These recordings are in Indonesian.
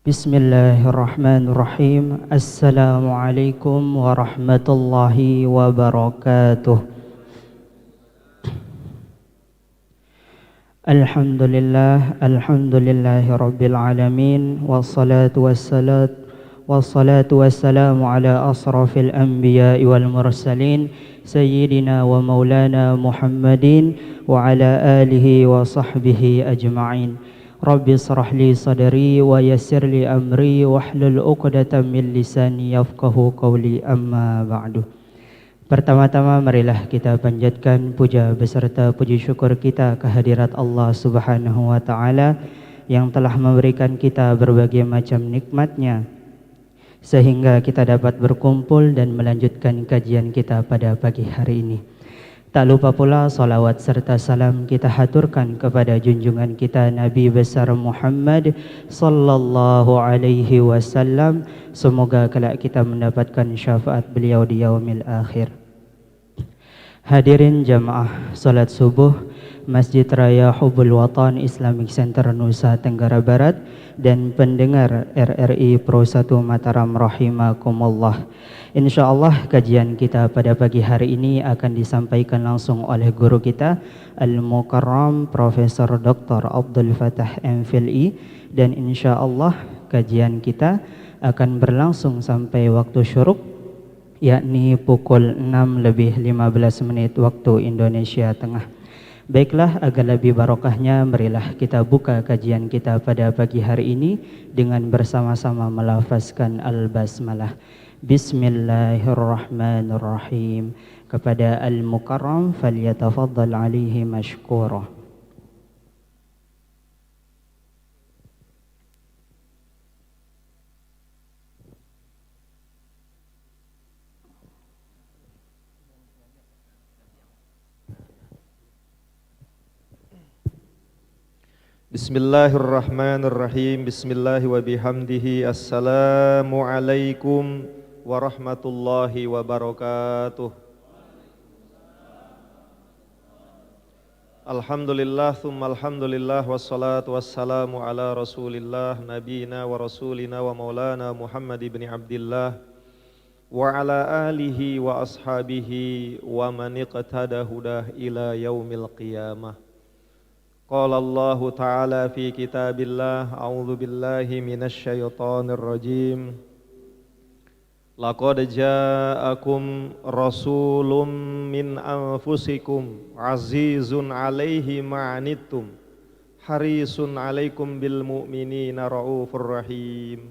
Bismillahirrahmanirrahim. Assalamualaikum warahmatullahi wabarakatuh. Alhamdulillahi rabbil alamin. Wassalatu wassalamu ala asrafil anbiya'i wal mursalin Sayyidina wa maulana Muhammadin wa ala alihi wa sahbihi ajma'in. Rabbi israh li sadri wa yassir li amri wahlul 'uqdatam min lisani yafqahu qawli, amma ba'du. Pertama-tama marilah kita panjatkan puja beserta puji syukur kita kehadirat Allah Subhanahu wa taala yang telah memberikan kita berbagai macam nikmatnya sehingga kita dapat berkumpul dan melanjutkan kajian kita pada pagi hari ini. Tak lupa pula salawat serta salam kita haturkan kepada junjungan kita Nabi besar Muhammad sallallahu alaihi wasallam. Semoga kelak kita mendapatkan syafaat beliau di yaumil akhir. Hadirin jamaah salat subuh Masjid Raya Hubbul Watan Islamic Center Nusa Tenggara Barat dan pendengar RRI Pro 1 Mataram rahimakumullah. InsyaAllah kajian kita pada pagi hari ini akan disampaikan langsung oleh guru kita Al-Mukarram Profesor Dr. Abdul Fattah MPhilI, dan insyaAllah kajian kita akan berlangsung sampai waktu syuruk, yakni pukul 6:15 waktu Indonesia Tengah. Baiklah, agar lebih barokahnya marilah kita buka kajian kita pada pagi hari ini dengan bersama-sama melafazkan al-basmalah. Bismillahirrahmanirrahim. Kepada Al-Mukarram falyatafaddal alaihi mashkura. Bismillahirrahmanirrahim. Bismillahi wa bihamdihi. Assalamualaikum warahmatullahi wabarakatuh. Alhamdulillah thumma alhamdulillah wassalatu wassalamu ala rasulillah nabiyina wa rasulina wa maulana Muhammad ibn Abdillah wa ala alihi wa ashabihi wa man iqtada hudah ila yaumil qiyamah. Qala Allah Ta'ala fi kitabillah, a'udzu billahi minasy syaithanir rajim. Laqad ja'akum rasulun min anfusikum azizun 'alaihi ma'anittum harisun 'alaikum bil mu'minina raufur rahim.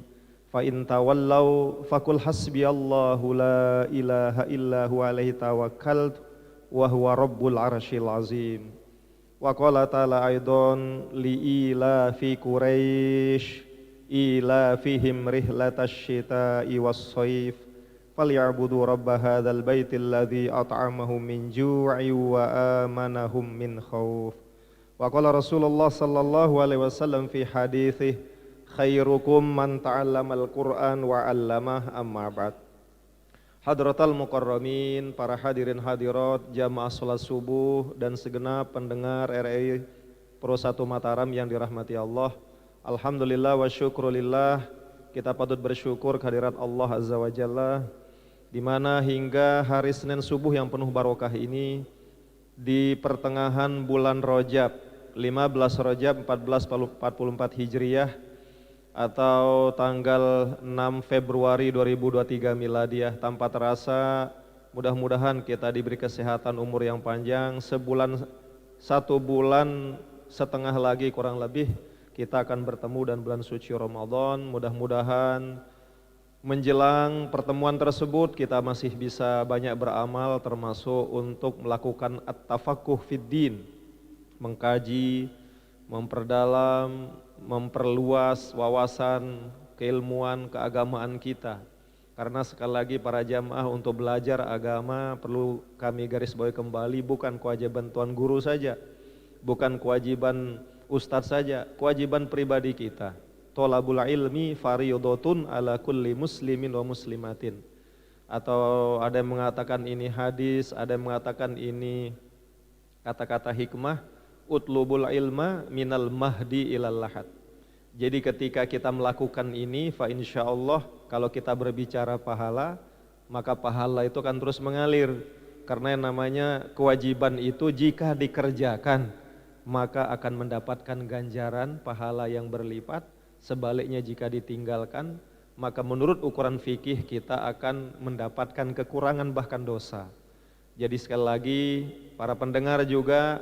Fa in tawallaw faqul hasbiyallahu la ilaha illa huwa 'alaihi tawakkaltu wa huwa rabbul 'arsyil 'azim. Wa qala ta'ala aidan li ila fi Quraisy ila fihim rihlatash shita'i was-sayf falyabudu rabb hadzal baitil ladzi at'amahum min ju'i wa amanahum min khauf. Wa qala Rasulullah sallallahu alaihi wasallam fi haditsihi khairukum man ta'allamal Qur'an wa 'allamah, amma ba'd. Hadratal mukarramin, para hadirin hadirat jamaah salat subuh dan segenap pendengar RRI Pro 1 Mataram yang dirahmati Allah. Alhamdulillah wa syukrulillah, kita patut bersyukur kehadirat Allah Azza wa Jalla, di mana hingga hari Senin subuh yang penuh barokah ini di pertengahan bulan Rajab 15 Rajab 1444 Hijriyah atau tanggal 6 Februari 2023 Miladiyah, tanpa terasa mudah-mudahan kita diberi kesehatan umur yang panjang. Satu bulan setengah lagi kurang lebih kita akan bertemu dan bulan suci Ramadan. Mudah-mudahan menjelang pertemuan tersebut kita masih bisa banyak beramal, termasuk untuk melakukan at-tafaqquh fid-din, mengkaji, memperdalam, memperluas wawasan keilmuan keagamaan kita. Karena sekali lagi para jamaah, untuk belajar agama perlu kami garis bawahi kembali, bukan kewajiban tuan guru saja, bukan kewajiban ustadz saja, kewajiban pribadi kita. Thalabul ilmi fariyadhatun ala kulli muslimin wa muslimatin. Atau ada yang mengatakan ini hadis, ada yang mengatakan ini kata-kata hikmah, utlubul ilma minal mahdi ilal lahad. Jadi ketika kita melakukan ini, fa insya Allah kalau kita berbicara pahala, maka pahala itu akan terus mengalir. Karena yang namanya kewajiban itu jika dikerjakan, maka akan mendapatkan ganjaran pahala yang berlipat. Sebaliknya jika ditinggalkan, maka menurut ukuran fikih kita akan mendapatkan kekurangan bahkan dosa. Jadi sekali lagi para pendengar juga,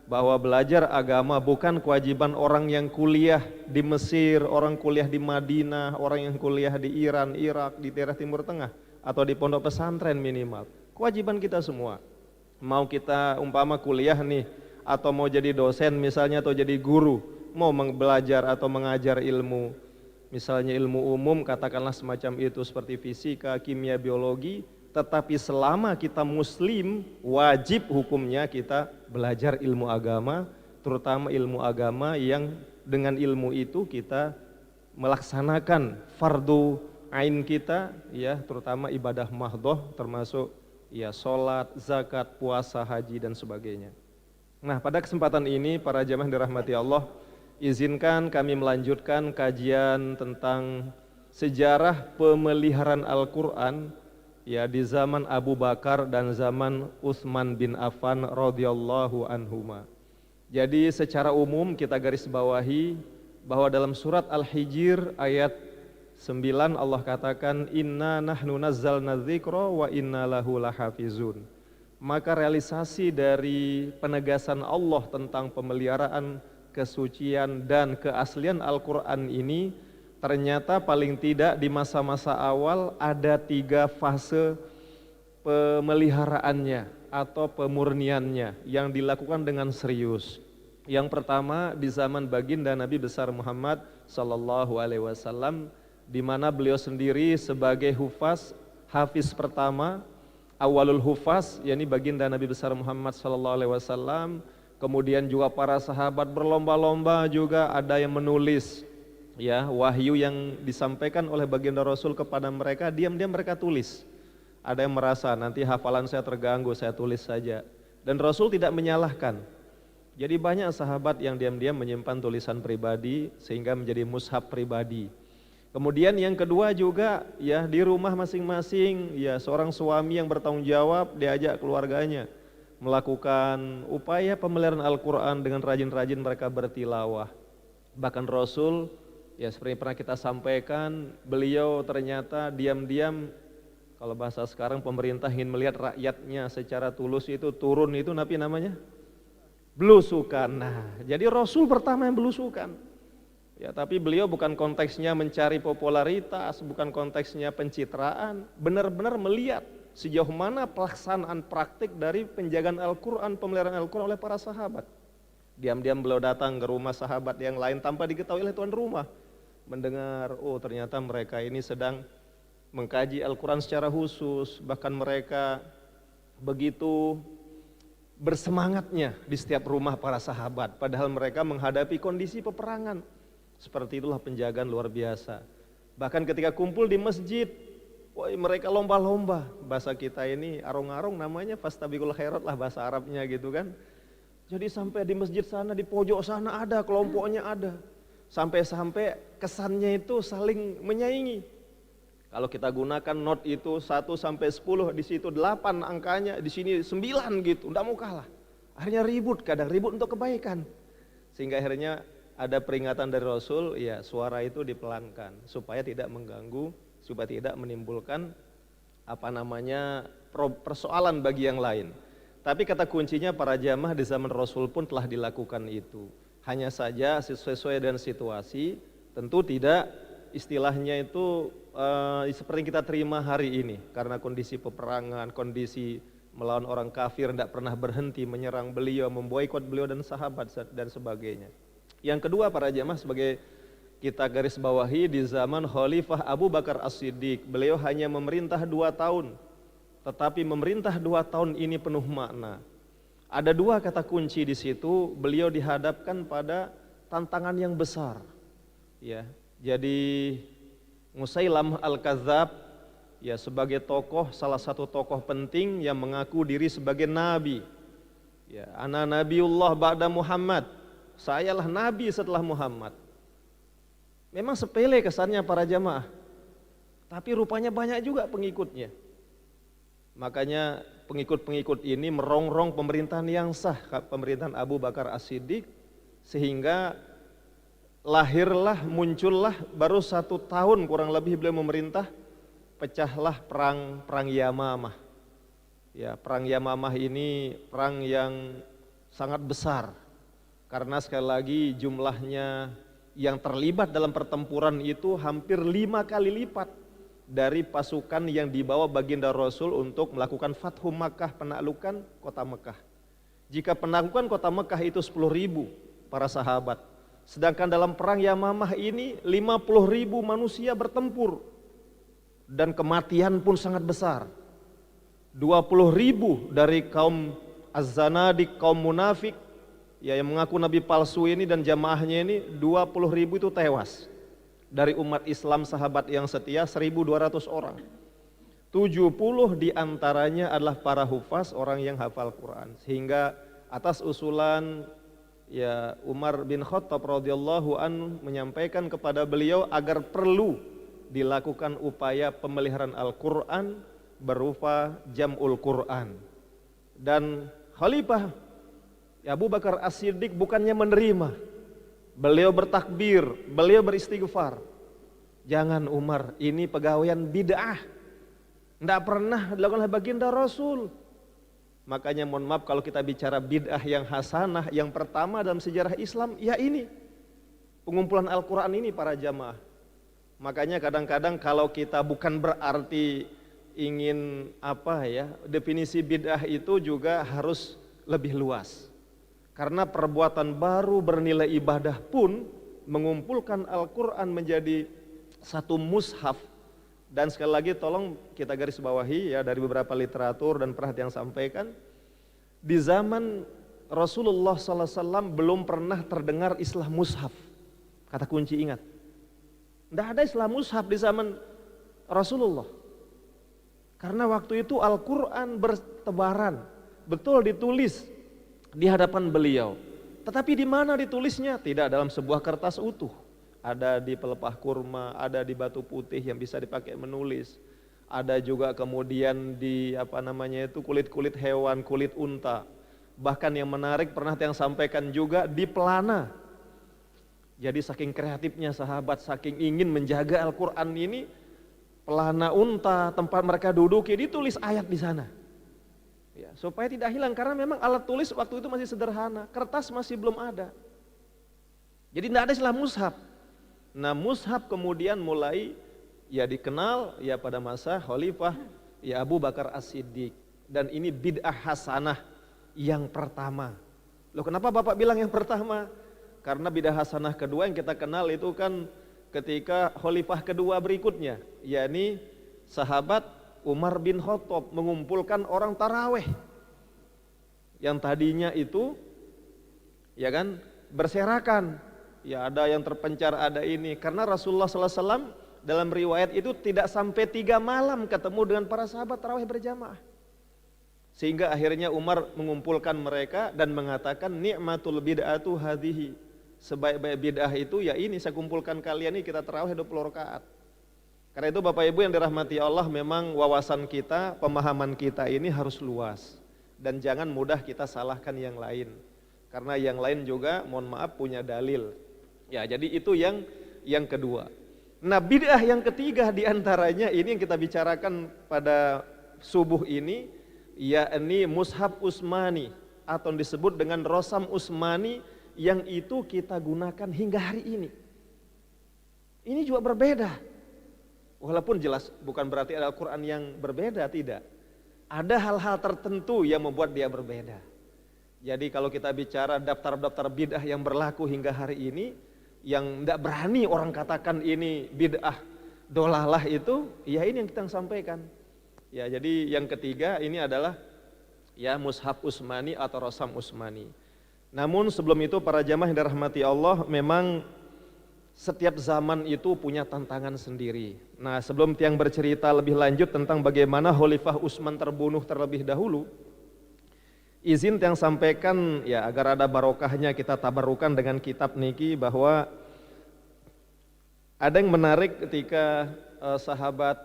bahwa belajar agama bukan kewajiban orang yang kuliah di Mesir, orang kuliah di Madinah, orang yang kuliah di Iran, Irak, di daerah Timur Tengah, atau di pondok pesantren minimal. Kewajiban kita semua. Mau kita umpama kuliah nih, atau mau jadi dosen misalnya, atau jadi guru, mau belajar atau mengajar ilmu, misalnya ilmu umum, katakanlah semacam itu seperti fisika, kimia, biologi, tetapi selama kita muslim, wajib hukumnya kita belajar ilmu agama, terutama ilmu agama yang dengan ilmu itu kita melaksanakan fardu ain kita, ya, terutama ibadah mahdhoh, termasuk ya sholat, zakat, puasa, haji dan sebagainya. Nah, pada kesempatan ini para jamaah dirahmati Allah, izinkan kami melanjutkan kajian tentang sejarah pemeliharaan Al-Quran, ya, di zaman Abu Bakar dan zaman Utsman bin Affan radhiyallahu anhuma. Jadi secara umum kita garis bawahi bahwa dalam surat Al-Hijr ayat 9 Allah katakan inna nahnu nazzalna dzikra wa inna lahu lahafizun. Maka realisasi dari penegasan Allah tentang pemeliharaan, kesucian dan keaslian Al-Quran ini ternyata paling tidak di masa-masa awal ada 3 fase pemeliharaannya atau pemurniannya yang dilakukan dengan serius. Yang pertama di zaman baginda Nabi besar Muhammad sallallahu alaihi wasallam, di mana beliau sendiri sebagai hafiz pertama, awalul hufaz, yakni baginda Nabi besar Muhammad sallallahu alaihi wasallam. Kemudian juga para sahabat berlomba-lomba juga ada yang menulis, ya, wahyu yang disampaikan oleh baginda Rasul kepada mereka, diam-diam mereka tulis. Ada yang merasa nanti hafalan saya terganggu, saya tulis saja. Dan Rasul tidak menyalahkan. Jadi banyak sahabat yang diam-diam menyimpan tulisan pribadi sehingga menjadi mushaf pribadi. Kemudian yang kedua juga, ya, di rumah masing-masing, ya, seorang suami yang bertanggung jawab diajak keluarganya melakukan upaya pemeliharaan Al-Quran dengan rajin-rajin mereka bertilawah. Bahkan Rasul, ya, seperti pernah kita sampaikan, beliau ternyata diam-diam, kalau bahasa sekarang pemerintah ingin melihat rakyatnya secara tulus itu turun, itu Nabi namanya belusukan. Nah, jadi Rasul pertama yang belusukan. Ya, tapi beliau bukan konteksnya mencari popularitas, bukan konteksnya pencitraan, benar-benar melihat sejauh mana pelaksanaan praktik dari penjagaan Al-Quran, pemeliharaan Al-Quran oleh para sahabat. Diam-diam beliau datang ke rumah sahabat yang lain tanpa diketahui oleh tuan rumah. Mendengar, oh ternyata mereka ini sedang mengkaji Al-Quran secara khusus, bahkan mereka begitu bersemangatnya di setiap rumah para sahabat, padahal mereka menghadapi kondisi peperangan. Seperti itulah penjagaan luar biasa. Bahkan ketika kumpul di masjid, wah, mereka lomba-lomba. Bahasa kita ini arung-arung namanya fastabiqul khairat lah bahasa Arabnya gitu kan. Jadi sampai di masjid sana, di pojok sana ada, kelompoknya ada. Sampai-sampai kesannya itu saling menyaingi. Kalau kita gunakan not itu 1 sampai 10, di situ 8 angkanya, di sini 9 gitu, enggak mau kalah. Akhirnya ribut, kadang ribut untuk kebaikan. Sehingga akhirnya ada peringatan dari Rasul, ya, suara itu dipelankan supaya tidak mengganggu, supaya tidak menimbulkan persoalan bagi yang lain. Tapi kata kuncinya para jamaah di zaman Rasul pun telah dilakukan itu. Hanya saja sesuai dengan situasi, tentu tidak istilahnya itu seperti yang kita terima hari ini. Karena kondisi peperangan, kondisi melawan orang kafir tidak pernah berhenti menyerang beliau, memboikot beliau dan sahabat dan sebagainya. Yang kedua para jamaah, sebagai kita garis bawahi, di zaman Khalifah Abu Bakar As-Siddiq, beliau hanya memerintah 2 tahun. Tetapi memerintah 2 tahun ini penuh makna. Ada 2 kata kunci di situ, beliau dihadapkan pada tantangan yang besar. Ya, jadi Musailam Al-Kadzab, ya, sebagai tokoh, salah satu tokoh penting yang mengaku diri sebagai nabi. Ya, ana nabiullah ba'da Muhammad. Sayalah nabi setelah Muhammad. Memang sepele kesannya para jamaah, tapi rupanya banyak juga pengikutnya. Makanya pengikut-pengikut ini merongrong pemerintahan yang sah, pemerintahan Abu Bakar As-Siddiq, sehingga lahirlah, muncullah baru 1 tahun kurang lebih beliau memerintah, pecahlah perang Yamamah. Ya, perang Yamamah ini perang yang sangat besar, karena sekali lagi jumlahnya yang terlibat dalam pertempuran itu hampir 5 kali lipat dari pasukan yang dibawa baginda Rasul untuk melakukan Fathu Makkah, penaklukan kota Mekah. Jika penaklukan kota Mekah itu 10.000 para sahabat, sedangkan dalam perang Yamamah ini 50.000 manusia bertempur, dan kematian pun sangat besar. 20.000 dari kaum Az-Zanadik, kaum munafik, ya, yang mengaku nabi palsu ini dan jamaahnya ini, 20.000 itu tewas. Dari umat Islam sahabat yang setia 1.200 orang. 70 diantaranya adalah para hufaz, orang yang hafal Quran. Sehingga atas usulan ya Umar bin Khattab radhiyallahu anhu menyampaikan kepada beliau agar perlu dilakukan upaya pemeliharaan Al-Quran berupa jam'ul Quran. Dan Khalifah Abu Bakar As-Siddiq bukannya menerima, beliau bertakbir, beliau beristighfar. Jangan Umar, ini pegawaian bid'ah, tidak pernah dilakukan oleh baginda Rasul. Makanya mohon maaf kalau kita bicara bid'ah yang hasanah, yang pertama dalam sejarah Islam, ya ini pengumpulan Al-Quran ini para jamaah. Makanya kadang-kadang kalau kita bukan berarti ingin definisi bid'ah itu juga harus lebih luas. Karena perbuatan baru bernilai ibadah pun mengumpulkan Al-Quran menjadi satu mushaf. Dan sekali lagi tolong kita garis bawahi ya, dari beberapa literatur dan perhatian sampaikan, di zaman Rasulullah SAW belum pernah terdengar istilah mushaf. Kata kunci ingat, tidak ada istilah mushaf di zaman Rasulullah. Karena waktu itu Al-Quran bertebaran, betul ditulis di hadapan beliau. Tetapi di mana ditulisnya? Tidak dalam sebuah kertas utuh. Ada di pelepah kurma, ada di batu putih yang bisa dipakai menulis. Ada juga kemudian di kulit-kulit hewan, kulit unta. Bahkan yang menarik pernah yang sampaikan juga di pelana. Jadi saking kreatifnya sahabat, saking ingin menjaga Al-Quran ini, pelana unta tempat mereka duduki ditulis ayat di sana. Ya, supaya tidak hilang, karena memang alat tulis waktu itu masih sederhana, kertas masih belum ada. Jadi tidak ada istilah mushaf. Nah, mushaf kemudian mulai ya dikenal ya pada masa Khalifah ya Abu Bakar As-Siddiq, dan ini bid'ah hasanah yang pertama. Loh, kenapa Bapak bilang yang pertama? Karena bid'ah hasanah kedua yang kita kenal itu kan ketika Khalifah kedua berikutnya, yakni sahabat Umar bin Khattab mengumpulkan orang taraweh yang tadinya itu ya kan berserakan, ya ada yang terpencar, ada ini, karena Rasulullah SAW dalam riwayat itu tidak sampai 3 malam ketemu dengan para sahabat taraweh berjamaah, sehingga akhirnya Umar mengumpulkan mereka dan mengatakan ni'matul bid'atu hadhihi, sebaik-baik bid'ah itu ya ini, saya kumpulkan kalian ini, kita taraweh 20 rakaat. Karena itu Bapak Ibu yang dirahmati Allah, memang wawasan kita, pemahaman kita ini harus luas. Dan jangan mudah kita salahkan yang lain. Karena yang lain juga mohon maaf punya dalil. Ya, jadi itu yang kedua. Nah, bid'ah yang ketiga diantaranya ini yang kita bicarakan pada subuh ini, yakni mushaf Utsmani atau disebut dengan Rosam Utsmani, yang itu kita gunakan hingga hari ini. Ini juga berbeda. Walaupun jelas bukan berarti ada Al-Quran yang berbeda, tidak. Ada hal-hal tertentu yang membuat dia berbeda. Jadi kalau kita bicara daftar-daftar bid'ah yang berlaku hingga hari ini, yang tidak berani orang katakan ini bid'ah dolalah itu, ya ini yang kita sampaikan. Ya, jadi yang ketiga ini adalah ya mushaf Utsmani atau Rosam Utsmani. Namun sebelum itu para jamaah yang dirahmati Allah, memang setiap zaman itu punya tantangan sendiri. Nah, sebelum tiang bercerita lebih lanjut tentang bagaimana Khalifah Utsman terbunuh terlebih dahulu, izin tiang sampaikan ya agar ada barokahnya kita tabarukan dengan kitab niki, bahwa Ada yang menarik ketika sahabat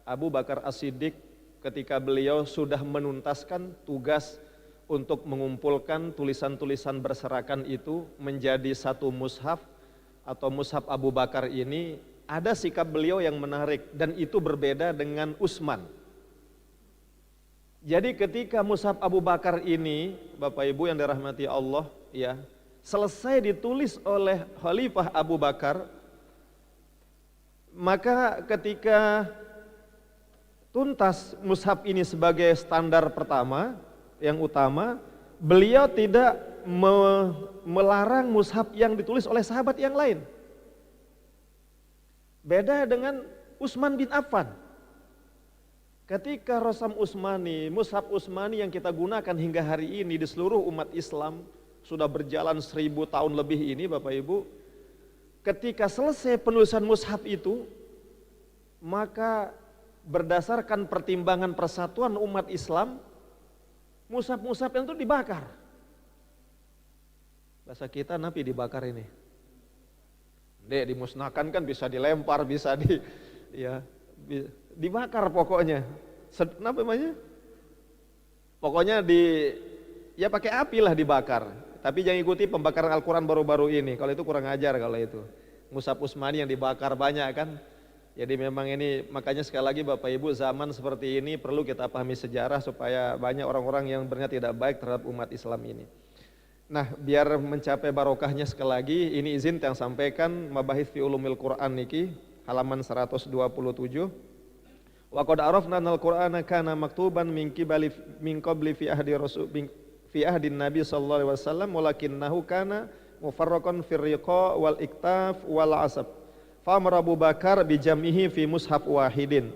Abu Bakar As-Siddiq ketika beliau sudah menuntaskan tugas untuk mengumpulkan tulisan-tulisan berserakan itu menjadi satu mushaf atau mushaf Abu Bakar ini, ada sikap beliau yang menarik dan itu berbeda dengan Utsman. Jadi ketika mushaf Abu Bakar ini, Bapak Ibu yang dirahmati Allah, ya, selesai ditulis oleh Khalifah Abu Bakar, maka ketika tuntas mushaf ini sebagai standar pertama, yang utama, beliau tidak melarang mushaf yang ditulis oleh sahabat yang lain. Beda dengan Utsman bin Affan. Ketika Rasam Utsmani, mushaf Utsmani yang kita gunakan hingga hari ini di seluruh umat Islam, sudah berjalan 1000 tahun lebih ini Bapak Ibu, ketika selesai penulisan mushaf itu, maka berdasarkan pertimbangan persatuan umat Islam, mushaf-mushaf yang itu dibakar. Bahasa kita napi dibakar ini. Dek, dimusnahkan kan bisa dilempar, bisa dibakar pokoknya. Apa namanya? Pokoknya ya pakai api lah dibakar. Tapi jangan ikuti pembakaran Al-Quran baru-baru ini. Kalau itu kurang ajar kalau itu. Mushaf Utsmani yang dibakar banyak kan. Jadi memang ini, makanya sekali lagi Bapak Ibu, zaman seperti ini perlu kita pahami sejarah supaya banyak orang-orang yang berniat tidak baik terhadap umat Islam ini. Nah, biar mencapai barokahnya sekali lagi, ini izin yang sampaikan Mabahith fi Ulumil Quran niki, halaman 127. Wa qad arafna anal Qur'ana kana maktuban min qabli fi ahdin Nabi sallallahu alaihi wasallam walakinnahu kana mufarraqan fir riqa wal iktaf wal asab. Famar Abu Bakar bijamihi fi mushaf wahidin.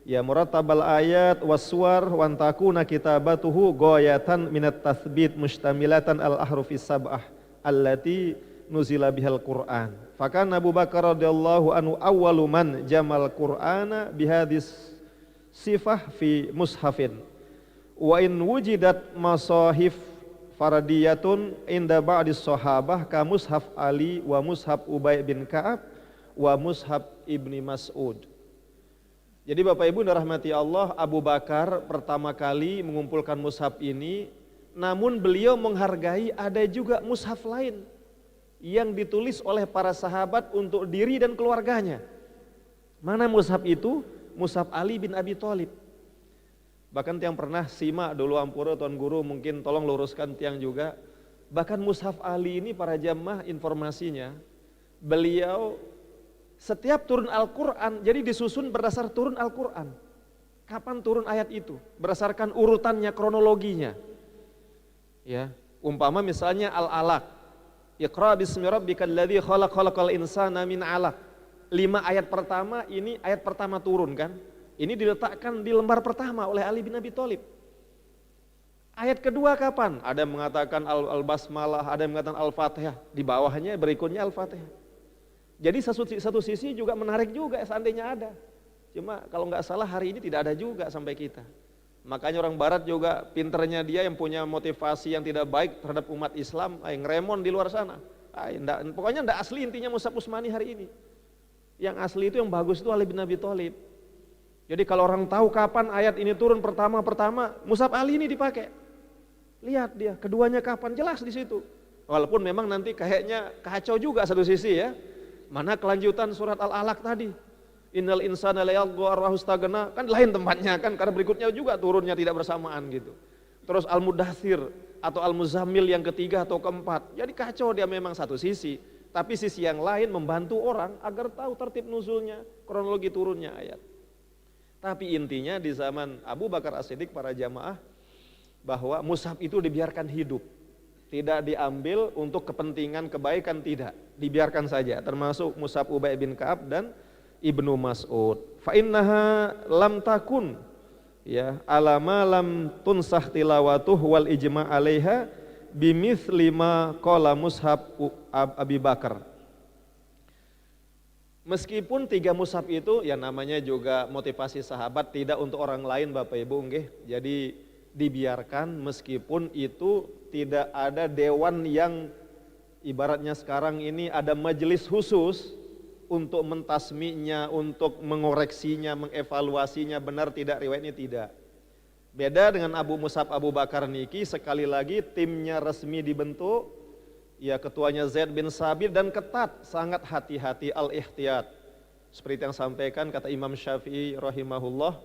Ya murattabal ayat waswar wan takuna kitabatuhu ghayatan minat tathbit mustamilatan al ahrufis sab'ah allati nuzila bihal Qur'an. Fakana Abu Bakar radhiyallahu anhu awwalu man jamal Qur'ana bihadis sifah fi mushafin. Wa in wujidat masahif faradiyatun inda ba'dis sahabah ka mushaf Ali wa mushaf Ubay bin Ka'ab wa mushaf Ibni Mas'ud. Jadi Bapak Ibu dirahmati Allah, Abu Bakar pertama kali mengumpulkan mushaf ini, namun beliau menghargai ada juga mushaf lain yang ditulis oleh para sahabat untuk diri dan keluarganya. Mana mushaf itu? Mushaf Ali bin Abi Thalib. Bahkan yang pernah simak dulu Ampura Tuan Guru mungkin tolong luruskan tiang juga. Bahkan mushaf Ali ini para jamaah informasinya, beliau setiap turun Al-Quran, jadi disusun berdasar turun Al-Quran. Kapan turun ayat itu? Berdasarkan urutannya, kronologinya. Ya, umpama misalnya Al-Alaq. Iqra bismi rabbikal ladzi khalaq khalaqal insana min 'alaq. 5 ayat pertama ini ayat pertama turun kan? Ini diletakkan di lembar pertama oleh Ali bin Abi Thalib. Ayat kedua kapan? Ada yang mengatakan Al-Basmalah, ada yang mengatakan Al-Fatihah. Di bawahnya berikutnya Al-Fatihah. Jadi satu sisi juga menarik juga seandainya ada. Cuma kalau nggak salah hari ini tidak ada juga sampai kita. Makanya orang barat juga pinternya dia yang punya motivasi yang tidak baik terhadap umat Islam, yang remon di luar sana. Pokoknya enggak asli intinya mushaf Utsmani hari ini. Yang asli itu yang bagus itu Ali bin Abi Thalib. Jadi kalau orang tahu kapan ayat ini turun pertama mushaf Ali ini dipakai. Lihat dia, keduanya kapan, jelas di situ. Walaupun memang nanti kayaknya kacau juga satu sisi ya. Mana kelanjutan surat Al-Alaq tadi? Innal insana layaghdha arwahu istaghna, kan lain tempatnya kan, karena berikutnya juga turunnya tidak bersamaan gitu. Terus Al-Mudaththir atau Al-Muzammil yang ketiga atau keempat. Jadi kacau dia memang satu sisi, tapi sisi yang lain membantu orang agar tahu tertib nuzulnya, kronologi turunnya ayat. Tapi intinya di zaman Abu Bakar As-Siddiq para jamaah bahwa mushaf itu dibiarkan hidup. Tidak diambil untuk kepentingan kebaikan, tidak, dibiarkan saja, termasuk mushaf Ubay bin Ka'ab dan Ibnu Mas'ud. Fa innaha lam takun ya alama lam tunsah tilawatuh wal ijma' alaiha bimithli ma qala mushaf Abi Bakar. Meskipun 3 mushaf itu ya namanya juga motivasi sahabat, tidak untuk orang lain Bapak Ibu nggih. Jadi dibiarkan meskipun itu tidak ada dewan yang ibaratnya sekarang ini ada majelis khusus untuk mentasminya, untuk mengoreksinya, mengevaluasinya benar tidak riwayatnya tidak. Beda dengan Abu Mus'ab Abu Bakar niki, sekali lagi timnya resmi dibentuk, ya ketuanya Zaid bin Sabit dan ketat, sangat hati-hati al-ihtiyat. Seperti yang sampaikan kata Imam Syafi'i rahimahullah,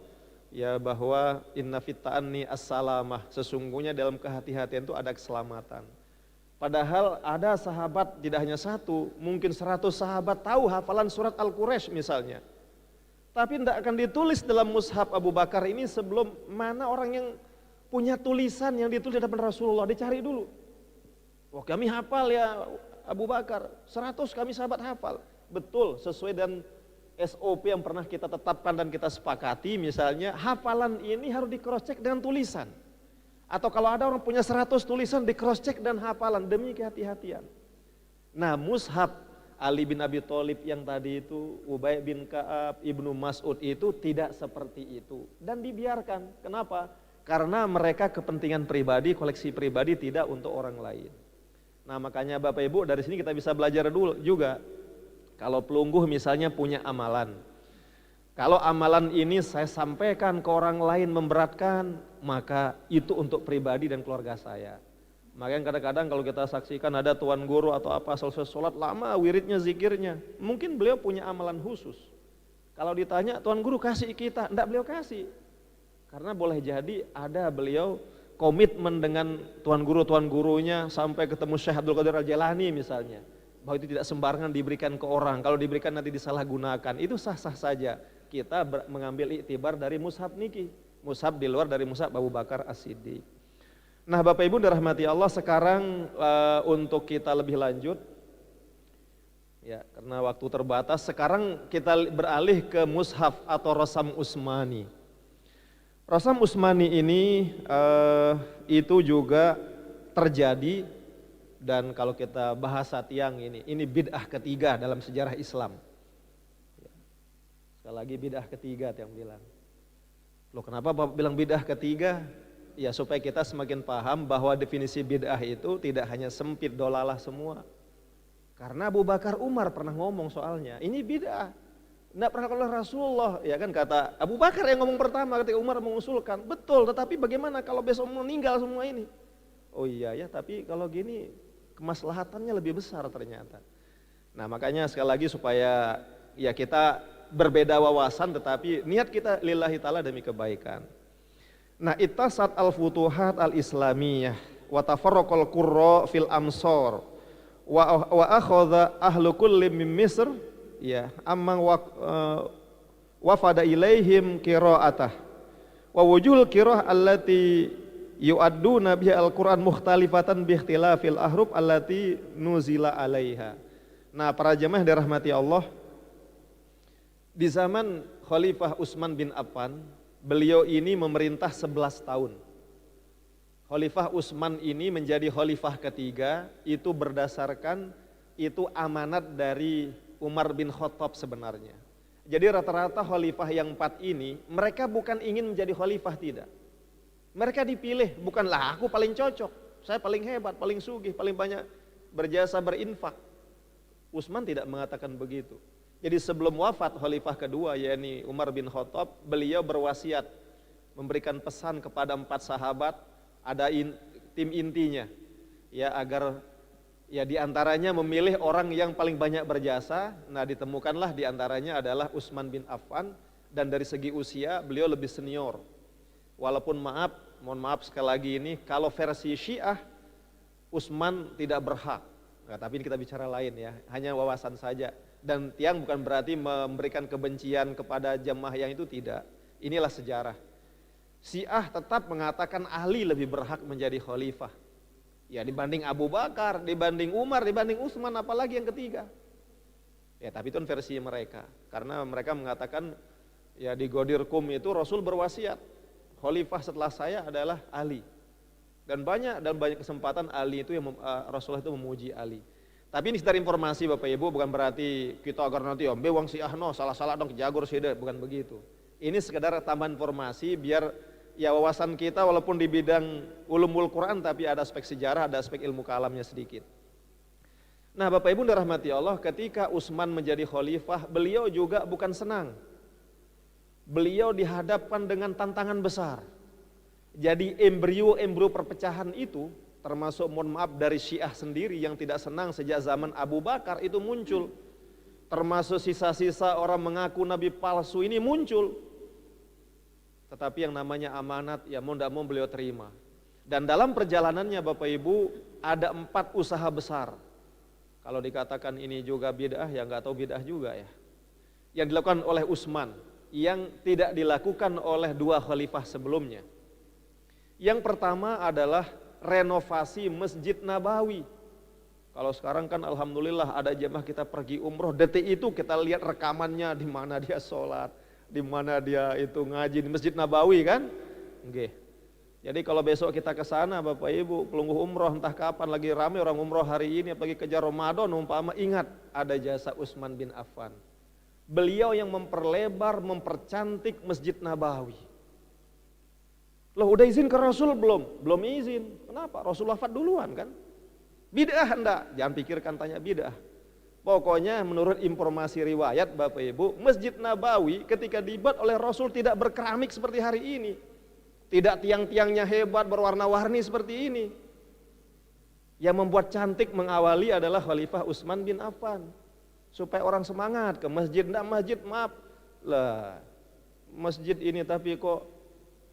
ya bahwa inna fit ta'anni as-salamah, sesungguhnya dalam kehati-hatian itu ada keselamatan. Padahal ada sahabat tidak hanya satu, mungkin 100 sahabat tahu hafalan surat Al-Quraisy misalnya. Tapi tidak akan ditulis dalam mushaf Abu Bakar ini sebelum mana orang yang punya tulisan yang ditulis di depan Rasulullah, dicari dulu. Wah kami hafal ya Abu Bakar, 100 kami sahabat hafal. Betul, sesuai dengan SOP yang pernah kita tetapkan dan kita sepakati, misalnya hafalan ini harus di cross check dengan tulisan. Atau kalau ada orang punya 100 tulisan di cross check dan hafalan demi kehati-hatian. Nah, mushaf Ali bin Abi Thalib yang tadi itu, Ubay bin Ka'ab, Ibnu Mas'ud itu tidak seperti itu dan dibiarkan. Kenapa? Karena mereka kepentingan pribadi, koleksi pribadi, tidak untuk orang lain. Nah, makanya Bapak Ibu dari sini kita bisa belajar dulu juga. Kalau pelungguh misalnya punya amalan, kalau amalan ini saya sampaikan ke orang lain memberatkan, maka itu untuk pribadi dan keluarga saya. Makanya kadang-kadang kalau kita saksikan ada tuan guru atau apa selesai sholat lama wiridnya, zikirnya, mungkin beliau punya amalan khusus. Kalau ditanya tuan guru kasih kita, enggak beliau kasih. Karena boleh jadi ada beliau komitmen dengan tuan gurunya sampai ketemu Syekh Abdul Qadir Al-Jailani misalnya. Bahwa itu tidak sembarangan diberikan ke orang, kalau diberikan nanti disalahgunakan, itu sah-sah saja. Kita mengambil iktibar dari mushaf niki, mushaf di luar dari mushaf Abu Bakar As-Siddiq. Nah Bapak Ibu dirahmati Allah, sekarang untuk kita lebih lanjut, ya karena waktu terbatas, sekarang kita beralih ke mushaf atau Rasam Utsmani. Rasam Utsmani ini itu juga terjadi, dan kalau kita bahasa tiang ini bid'ah ketiga dalam sejarah Islam. Sekali lagi bid'ah ketiga yang bilang. Loh kenapa Bapak bilang bid'ah ketiga? Ya supaya kita semakin paham bahwa definisi bid'ah itu tidak hanya sempit dolalah semua. Karena Abu Bakar Umar pernah ngomong soalnya, ini bid'ah. Tidak pernah oleh Rasulullah, ya kan, kata Abu Bakar yang ngomong pertama ketika Umar mengusulkan. Betul, tetapi bagaimana kalau besok meninggal semua ini? Oh iya ya, tapi kalau gini kemaslahatannya lebih besar ternyata. Nah makanya sekali lagi supaya ya kita berbeda wawasan tetapi niat kita lillahi ta'ala demi kebaikan. Nah ittasat al-futuhat al-islamiyah wa tafarraqal qurra fil amsar wa akhadha ahlu kulli min Misr ya amman wafada ilaihim qira'atah wa wujul qira'ah allati yu'adduna biha al-Qur'an mukhtalifatan bi ikhtilafil ahruf allati nuzila alaiha. Nah para jemaah dirahmati Allah, di zaman Khalifah Utsman bin Affan, beliau ini memerintah 11 tahun. Khalifah Utsman ini menjadi khalifah ketiga, itu berdasarkan itu amanat dari Umar bin Khattab sebenarnya. Jadi rata-rata khalifah yang 4 ini, mereka bukan ingin menjadi khalifah, tidak. Mereka dipilih, bukanlah aku paling cocok, saya paling hebat, paling sugih, paling banyak berjasa berinfak. Utsman tidak mengatakan begitu. Jadi sebelum wafat khalifah kedua yakni Umar bin Khattab, beliau berwasiat memberikan pesan kepada 4 sahabat, ada tim intinya, ya agar ya diantaranya memilih orang yang paling banyak berjasa. Nah ditemukanlah diantaranya adalah Utsman bin Affan, dan dari segi usia beliau lebih senior. Walaupun mohon maaf sekali lagi ini, kalau versi Syiah Utsman tidak berhak. Nah, tapi ini kita bicara lain ya, hanya wawasan saja. Dan tiang bukan berarti memberikan kebencian kepada jemaah yang itu, tidak. Inilah sejarah. Syiah tetap mengatakan Ali lebih berhak menjadi khalifah. Ya dibanding Abu Bakar, dibanding Umar, dibanding Utsman, apalagi yang ketiga. Ya tapi itu versi mereka. Karena mereka mengatakan ya di Ghadir Qum itu Rasul berwasiat, khalifah setelah saya adalah Ali. Dan banyak kesempatan Ali itu yang Rasulullah itu memuji Ali. Tapi ini sekedar informasi Bapak Ibu, bukan berarti kita agar nanti wang Syiah no salah-salah dong kejagur sih, bukan begitu. Ini sekedar tambahan informasi biar ya wawasan kita walaupun di bidang ulumul Quran tapi ada aspek sejarah, ada aspek ilmu kalamnya sedikit. Nah Bapak Ibu dirahmati Allah, ketika Utsman menjadi khalifah, beliau juga bukan senang. Beliau dihadapkan dengan tantangan besar. Jadi embrio perpecahan itu, termasuk mohon maaf dari Syiah sendiri yang tidak senang sejak zaman Abu Bakar itu muncul. Termasuk sisa-sisa orang mengaku nabi palsu ini muncul. Tetapi yang namanya amanat ya mau tidak mau beliau terima. Dan dalam perjalanannya Bapak Ibu ada 4 usaha besar. Kalau dikatakan ini juga bid'ah ya nggak tahu bid'ah juga ya. Yang dilakukan oleh Utsman yang tidak dilakukan oleh 2 khalifah sebelumnya. Yang pertama adalah renovasi Masjid Nabawi. Kalau sekarang kan alhamdulillah ada jemaah kita pergi umroh, detik itu kita lihat rekamannya di mana dia sholat, di mana dia itu ngaji di Masjid Nabawi kan? Nggih. Jadi kalau besok kita ke sana Bapak Ibu, pelungguh umroh entah kapan lagi ramai orang umroh hari ini apalagi kejar Ramadan umpama, ingat ada jasa Utsman bin Affan. Beliau yang memperlebar, mempercantik Masjid Nabawi. Loh udah izin ke Rasul belum? Belum izin. Kenapa? Rasul wafat duluan kan? Bid'ah enggak? Jangan pikirkan tanya bid'ah. Pokoknya menurut informasi riwayat Bapak Ibu, Masjid Nabawi ketika dibuat oleh Rasul tidak berkeramik seperti hari ini. Tidak tiang-tiangnya hebat berwarna-warni seperti ini. Yang membuat cantik mengawali adalah Khalifah Utsman bin Affan. Supaya orang semangat ke masjid, enggak masjid maaf. Lah, masjid ini tapi kok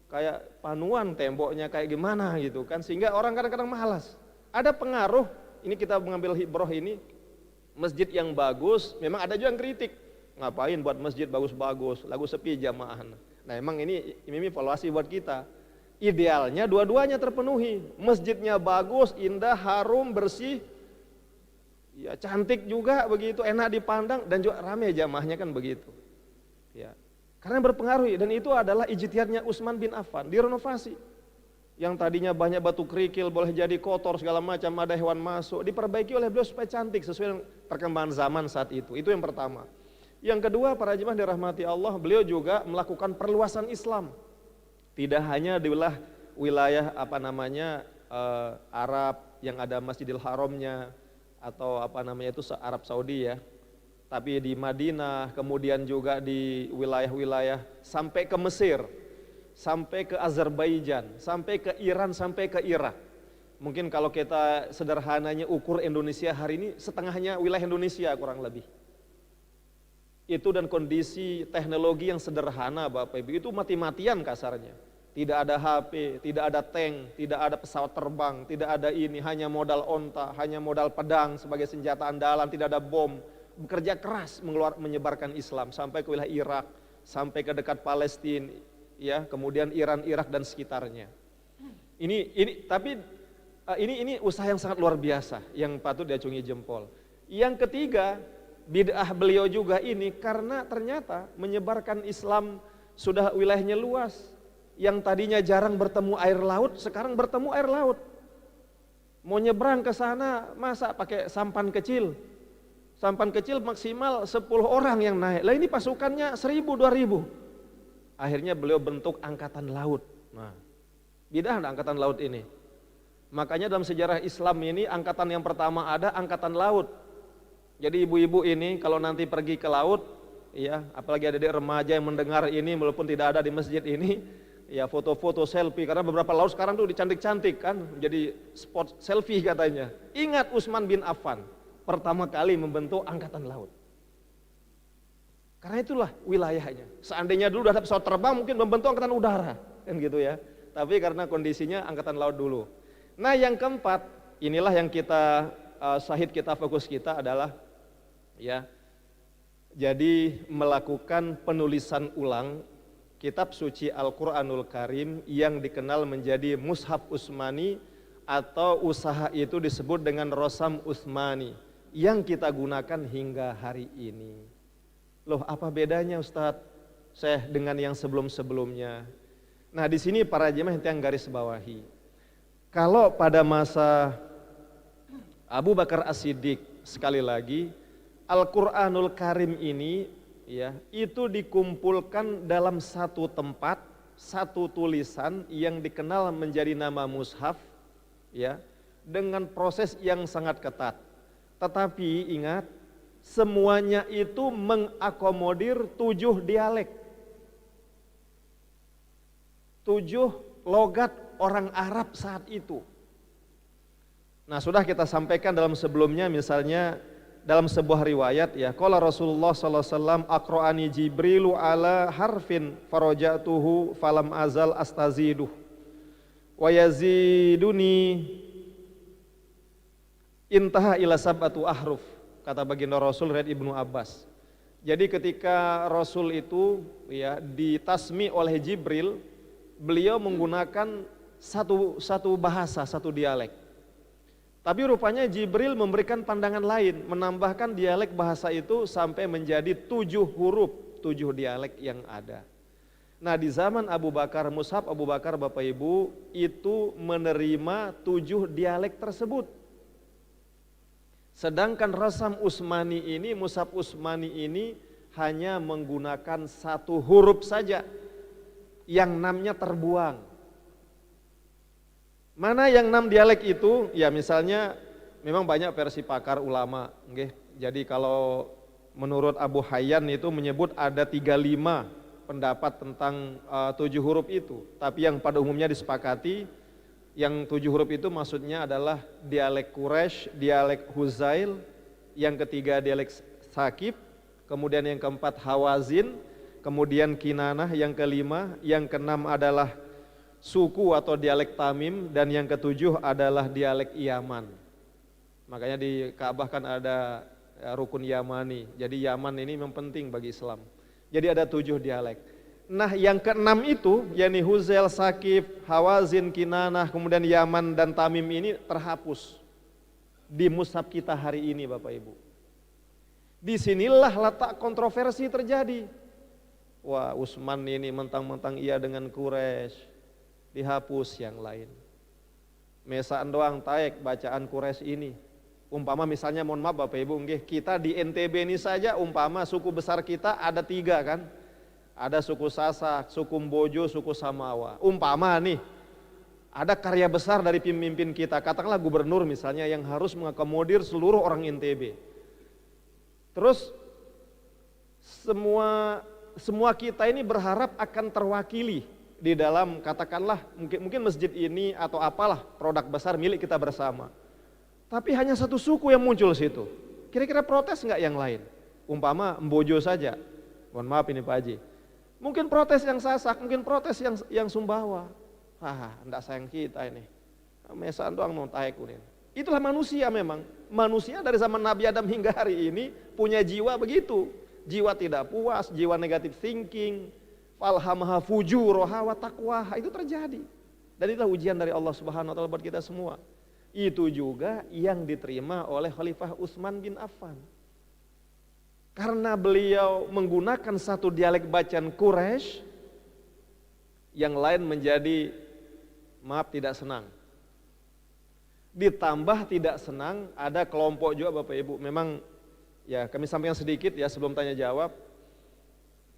kayak panuan temboknya kayak gimana gitu kan. Sehingga orang kadang-kadang malas. Ada pengaruh, ini kita mengambil hibroh ini, masjid yang bagus, memang ada juga yang kritik. Ngapain buat masjid bagus-bagus, lagu sepi jamaah. Nah emang ini evaluasi buat kita. Idealnya dua-duanya terpenuhi. Masjidnya bagus, indah, harum, bersih, ya cantik juga begitu, enak dipandang dan juga ramai jamaahnya kan begitu. Ya, karena berpengaruh dan itu adalah ijtihadnya Utsman bin Affan direnovasi. Yang tadinya banyak batu kerikil boleh jadi kotor segala macam, ada hewan masuk, diperbaiki oleh beliau supaya cantik sesuai dengan perkembangan zaman saat itu. Itu yang pertama. Yang kedua, para jemaah dirahmati Allah, beliau juga melakukan perluasan Islam. Tidak hanya di wilayah Arab yang ada Masjidil Haramnya atau itu Arab Saudi ya. Tapi di Madinah, kemudian juga di wilayah-wilayah sampai ke Mesir, sampai ke Azerbaijan, sampai ke Iran, sampai ke Irak. Mungkin kalau kita sederhananya ukur Indonesia hari ini, setengahnya wilayah Indonesia kurang lebih. Itu dan kondisi teknologi yang sederhana Bapak Ibu, itu mati-matian kasarnya. Tidak ada HP, tidak ada tank, tidak ada pesawat terbang, tidak ada ini, hanya modal onta, hanya modal pedang sebagai senjata andalan, tidak ada bom. Bekerja keras menyebarkan Islam sampai ke wilayah Irak, sampai ke dekat Palestina, ya, kemudian Iran, Irak dan sekitarnya. Ini usaha yang sangat luar biasa yang patut diacungi jempol. Yang ketiga, bid'ah beliau juga ini karena ternyata menyebarkan Islam sudah wilayahnya luas. Yang tadinya jarang bertemu air laut, sekarang bertemu air laut. Mau nyebrang ke sana, masa pakai sampan kecil? Sampan kecil maksimal 10 orang yang naik. Lah ini pasukannya 1000, 2000. Akhirnya beliau bentuk angkatan laut. Nah, bid'ah enggak angkatan laut ini? Makanya dalam sejarah Islam ini angkatan yang pertama ada angkatan laut. Jadi ibu-ibu ini kalau nanti pergi ke laut, ya, apalagi ada remaja yang mendengar ini walaupun tidak ada di masjid ini, ya foto-foto selfie karena beberapa laut sekarang tuh dicantik-cantik kan, jadi spot selfie katanya. Ingat Utsman bin Affan pertama kali membentuk angkatan laut. Karena itulah wilayahnya. Seandainya dulu ada pesawat terbang mungkin membentuk angkatan udara, kan gitu ya. Tapi karena kondisinya angkatan laut dulu. Nah, yang keempat, inilah yang kita syahid kita, fokus kita adalah ya, jadi melakukan penulisan ulang kitab suci Al-Quranul Karim yang dikenal menjadi Mushaf Utsmani atau usaha itu disebut dengan Rosam Utsmani yang kita gunakan hingga hari ini. Loh, apa bedanya Ustadz Syekh dengan yang sebelum-sebelumnya? Nah, di sini para jemaah yang garis bawahi. Kalau pada masa Abu Bakar As-Siddiq, sekali lagi Al-Quranul Karim ini ya, itu dikumpulkan dalam satu tempat, satu tulisan yang dikenal menjadi nama mushaf ya, dengan proses yang sangat ketat. Tetapi ingat, semuanya itu mengakomodir 7 dialek. 7 logat orang Arab saat itu. Nah, sudah kita sampaikan dalam sebelumnya, misalnya dalam sebuah riwayat ya, qala Rasulullah sallallahu alaihi wasallam aqra'ani Jibrilu ala harfin farajatuhu falam azal astaziduh wa yaziduni intaha ila sab'atu ahruf, kata baginda Rasul riwayat Ibnu Abbas. Jadi ketika Rasul itu ya ditasmi oleh Jibril, beliau menggunakan satu bahasa, satu dialek. Tapi rupanya Jibril memberikan pandangan lain, menambahkan dialek bahasa itu sampai menjadi 7 huruf, 7 dialek yang ada. Nah, di zaman Abu Bakar, mushaf Abu Bakar Bapak Ibu itu menerima 7 dialek tersebut. Sedangkan Rasam Utsmani ini, mushaf Utsmani ini hanya menggunakan 1 huruf saja, yang 6-nya terbuang. Mana yang 6 dialek itu? Ya misalnya memang banyak versi pakar ulama. Jadi kalau menurut Abu Hayyan itu menyebut ada 35 pendapat tentang 7 huruf itu. Tapi yang pada umumnya disepakati, yang 7 huruf itu maksudnya adalah dialek Quraisy, dialek Huzail, yang ketiga dialek Sakif, kemudian yang keempat Hawazin, kemudian Kinanah yang kelima, yang keenam adalah suku atau dialek Tamim, dan yang ketujuh adalah dialek Yaman. Makanya di Ka'bah kan ada rukun Yamani, jadi Yaman ini memang penting bagi Islam. Jadi ada 7 dialek. Nah yang keenam itu, yakni Huzail, Sakif, Hawazin, Kinanah, kemudian Yaman dan Tamim ini terhapus di mushaf kita hari ini Bapak Ibu. Disinilah letak kontroversi terjadi. Wah, Utsman ini mentang-mentang ia dengan Quraisy, dihapus yang lain. Mesaan doang taek bacaan Quraisy ini. Umpama misalnya, mohon maaf Bapak Ibu, kita di NTB ini saja umpama suku besar kita ada 3 kan. Ada suku Sasak, suku Mbojo, suku Samawa. Umpama nih, ada karya besar dari pemimpin kita, katakanlah gubernur misalnya, yang harus mengakomodir seluruh orang NTB. Terus semua kita ini berharap akan terwakili di dalam, katakanlah mungkin masjid ini atau apalah produk besar milik kita bersama. Tapi hanya satu suku yang muncul situ. Kira-kira protes nggak yang lain? Umpama Mbojo saja. Mohon maaf ini Pak Haji. Mungkin protes yang Sasak, mungkin protes yang Sumbawa. Enggak sayang kita ini. Mesaan doang mau taek kunin. Itulah manusia memang. Manusia dari zaman Nabi Adam hingga hari ini punya jiwa begitu. Jiwa tidak puas, jiwa negatif thinking, falhamaha fujuroha wa taqwaha, itu terjadi. Dan itulah ujian dari Allah Subhanahu wa taala buat kita semua. Itu juga yang diterima oleh Khalifah Utsman bin Affan. Karena beliau menggunakan satu dialek bacaan Quraisy, yang lain menjadi tidak senang. Ditambah tidak senang, ada kelompok juga Bapak Ibu, memang ya kami sampaikan sedikit ya sebelum tanya jawab,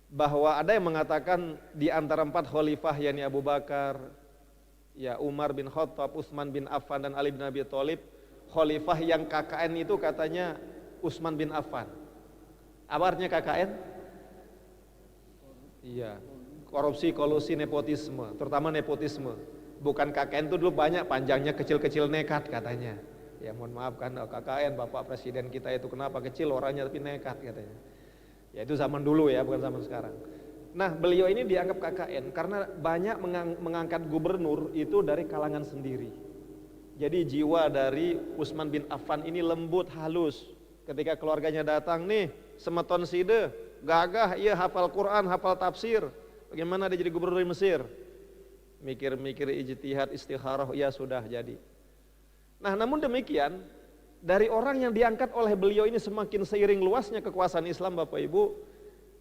bahwa ada yang mengatakan di antara 4 khalifah, yakni Abu Bakar, ya Umar bin Khattab, Utsman bin Affan dan Ali bin Abi Thalib, khalifah yang KKN itu katanya Utsman bin Affan. Apa artinya KKN? Iya, korupsi, kolusi, nepotisme, terutama nepotisme. Bukan KKN itu dulu banyak panjangnya kecil-kecil nekat katanya. Ya mohon maaf kan, KKN Bapak Presiden kita itu kenapa kecil orangnya tapi nekat katanya. Ya itu zaman dulu ya, bukan zaman sekarang. Nah beliau ini dianggap KKN karena banyak mengangkat gubernur itu dari kalangan sendiri. Jadi jiwa dari Utsman bin Affan ini lembut, halus. Ketika keluarganya datang nih, semeton side, gagah, iya hafal Quran, hafal tafsir. Bagaimana dia jadi gubernur di Mesir? Mikir-mikir ijtihad, istikharah, ya sudah jadi. Nah namun demikian, dari orang yang diangkat oleh beliau ini semakin seiring luasnya kekuasaan Islam Bapak Ibu,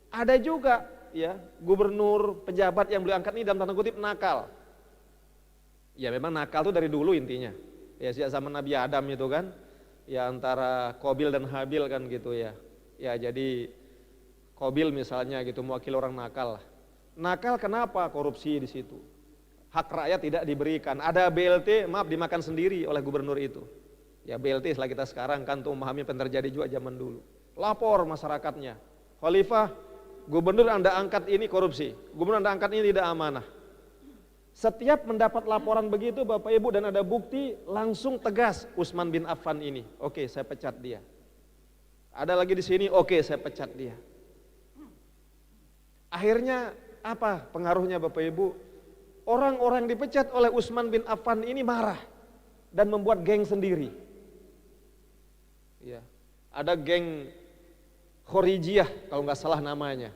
ada juga ya gubernur, pejabat yang beliau angkat ini dalam tanda kutip nakal. Ya memang nakal itu dari dulu intinya. Ya sejak zaman Nabi Adam itu kan, ya antara Qabil dan Habil kan gitu ya. Ya jadi Qabil misalnya gitu mewakili orang nakal lah. Nakal kenapa? Korupsi di situ. Hak rakyat tidak diberikan. Ada BLT, maaf dimakan sendiri oleh gubernur itu. Ya BLT setelah kita sekarang kan untuk memahami apa yang terjadi juga zaman dulu. Lapor masyarakatnya, Khalifah, gubernur Anda angkat ini korupsi, gubernur Anda angkat ini tidak amanah. Setiap mendapat laporan begitu Bapak Ibu dan ada bukti, langsung tegas Utsman bin Affan ini. Oke, saya pecat dia. Ada lagi di sini, oke, saya pecat dia. Akhirnya apa pengaruhnya Bapak Ibu? Orang-orang yang dipecat oleh Utsman bin Affan ini marah dan membuat geng sendiri. Ya, ada geng Khorijiyah kalau nggak salah namanya.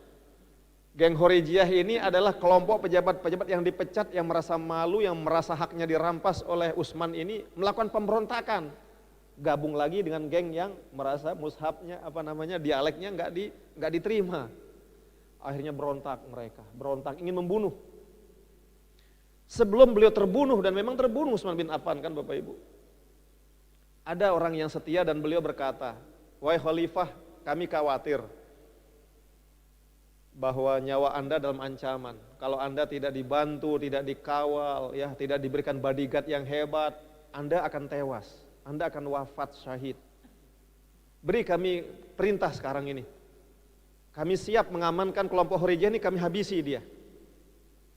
Geng Khorijiyah ini adalah kelompok pejabat-pejabat yang dipecat, yang merasa malu, yang merasa haknya dirampas oleh Utsman ini, melakukan pemberontakan. Gabung lagi dengan geng yang merasa mushafnya dialeknya nggak diterima. Akhirnya berontak mereka, berontak ingin membunuh. Sebelum beliau terbunuh, dan memang terbunuh Utsman bin Affan kan Bapak Ibu. Ada orang yang setia dan beliau berkata, "Wahai Khalifah, kami khawatir bahwa nyawa Anda dalam ancaman. Kalau Anda tidak dibantu, tidak dikawal, ya, tidak diberikan bodyguard yang hebat, Anda akan tewas, Anda akan wafat syahid. Beri kami perintah sekarang ini. Kami siap mengamankan kelompok Khorijiyah ini, kami habisi dia."